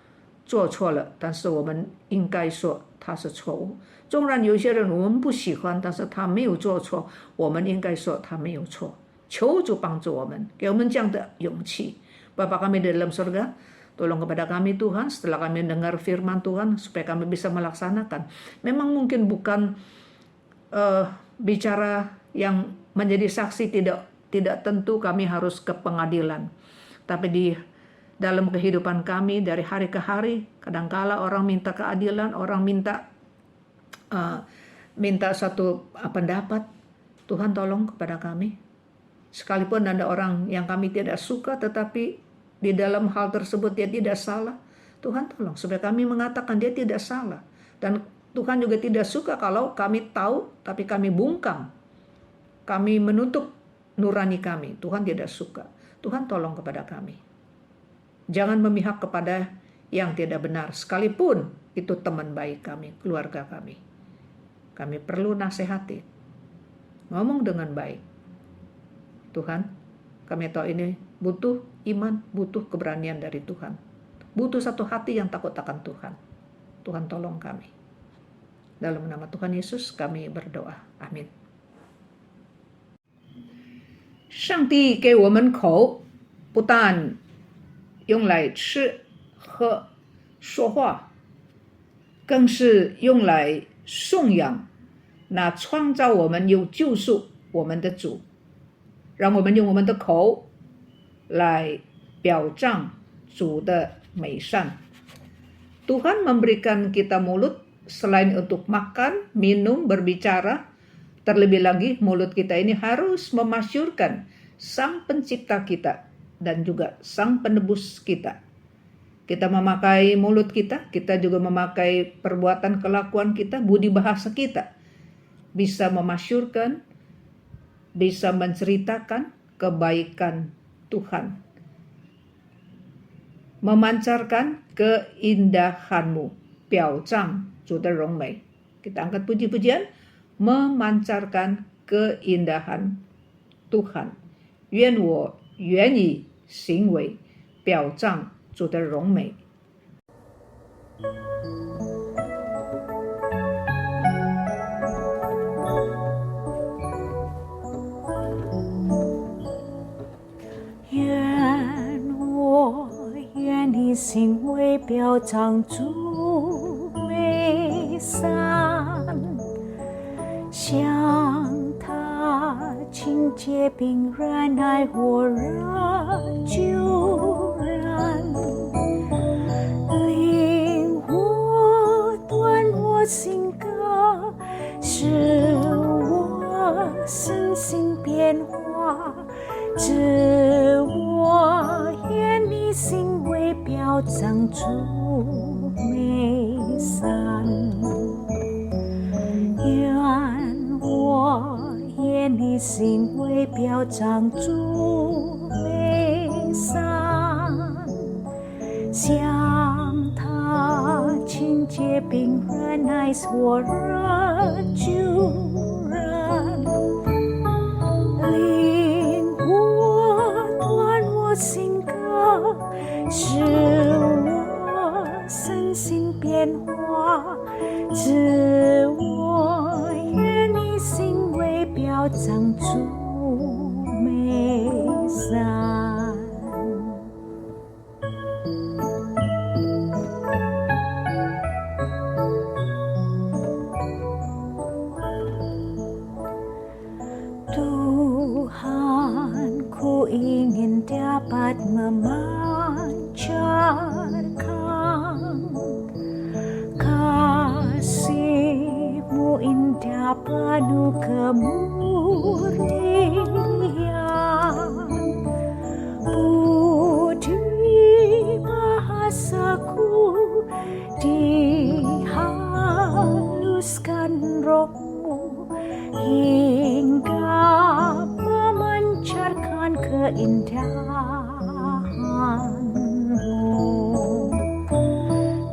做错了，但是我们应该说他是错误。纵然有些人我们不喜欢，但是他没有做错，我们应该说他没有错。求主帮助我们，给我们这样的勇气。Bapa kami di dalam surga, tolong kepada kami Tuhan, setelah kami dengar firman Tuhan, supaya kami bisa melaksanakan. Memang mungkin bukan bicara yang menjadi saksi, tidak tentu kami harus ke pengadilan. Tapi di dalam kehidupan kami dari hari ke hari, kadangkala orang minta keadilan, orang minta satu pendapat. Tuhan tolong kepada kami. Sekalipun ada orang yang kami tidak suka, tetapi di dalam hal tersebut dia tidak salah. Tuhan tolong supaya kami mengatakan dia tidak salah. Dan Tuhan juga tidak suka kalau kami tahu tapi kami bungkam. Kami menutup nurani kami. Tuhan tidak suka. Tuhan tolong kepada kami. Jangan memihak kepada yang tidak benar. Sekalipun itu teman baik kami, keluarga kami. Kami perlu nasihati. Ngomong dengan baik. Tuhan, kami tahu ini butuh iman, butuh keberanian dari Tuhan. Butuh satu hati yang takut akan Tuhan. Tuhan tolong kami. Dalam nama Tuhan Yesus kami berdoa. Amin. 上帝给我们口，不但用来吃、喝、说话，更是用来颂扬那创造我们又救赎我们的主。让我们用我们的口来表彰主的美善。Tuhan memberikan kita mulut selain untuk makan, minum, berbicara. Terlebih lagi mulut kita ini harus memasyurkan Sang Pencipta kita dan juga Sang Penebus kita. Kita memakai mulut kita juga memakai perbuatan kelakuan kita, budi bahasa kita. Bisa memasyurkan, bisa menceritakan kebaikan Tuhan. Memancarkan keindahanmu. 表彰主的荣美. Kita angkat puji-pujian. Memancarkan keindahan Tuhan. 愿我愿意行为表彰主的荣美.愿你心为表彰主美善，向他清洁并忍耐火热救人，令我断我性格，使我身心变化，使我愿你心为表彰主美善，愿你心为表彰主美善，向他清洁并忍耐火热救人，令我断我性格，使我身心变化，使我愿你心为表彰主美善。Tuhan, ku ingin dapat memancarkan kasih-Mu indah penuh kemurnian, budi bahasaku dihaluskan Roh-Mu hingga memancarkan keindahan-Mu.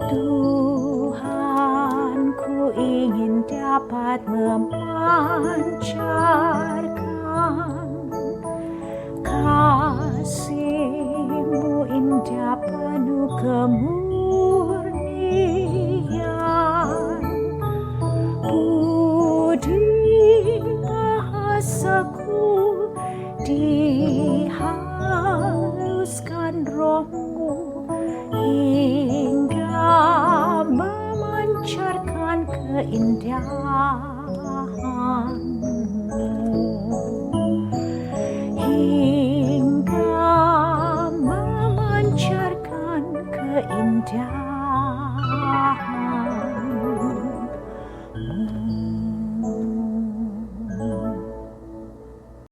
Tuhan, ku ingin dapat memancarkan kasih-Mu indah penuh kemurnian, budi bahasaku dihaluskan Roh-Mu hingga memancarkan keindahan.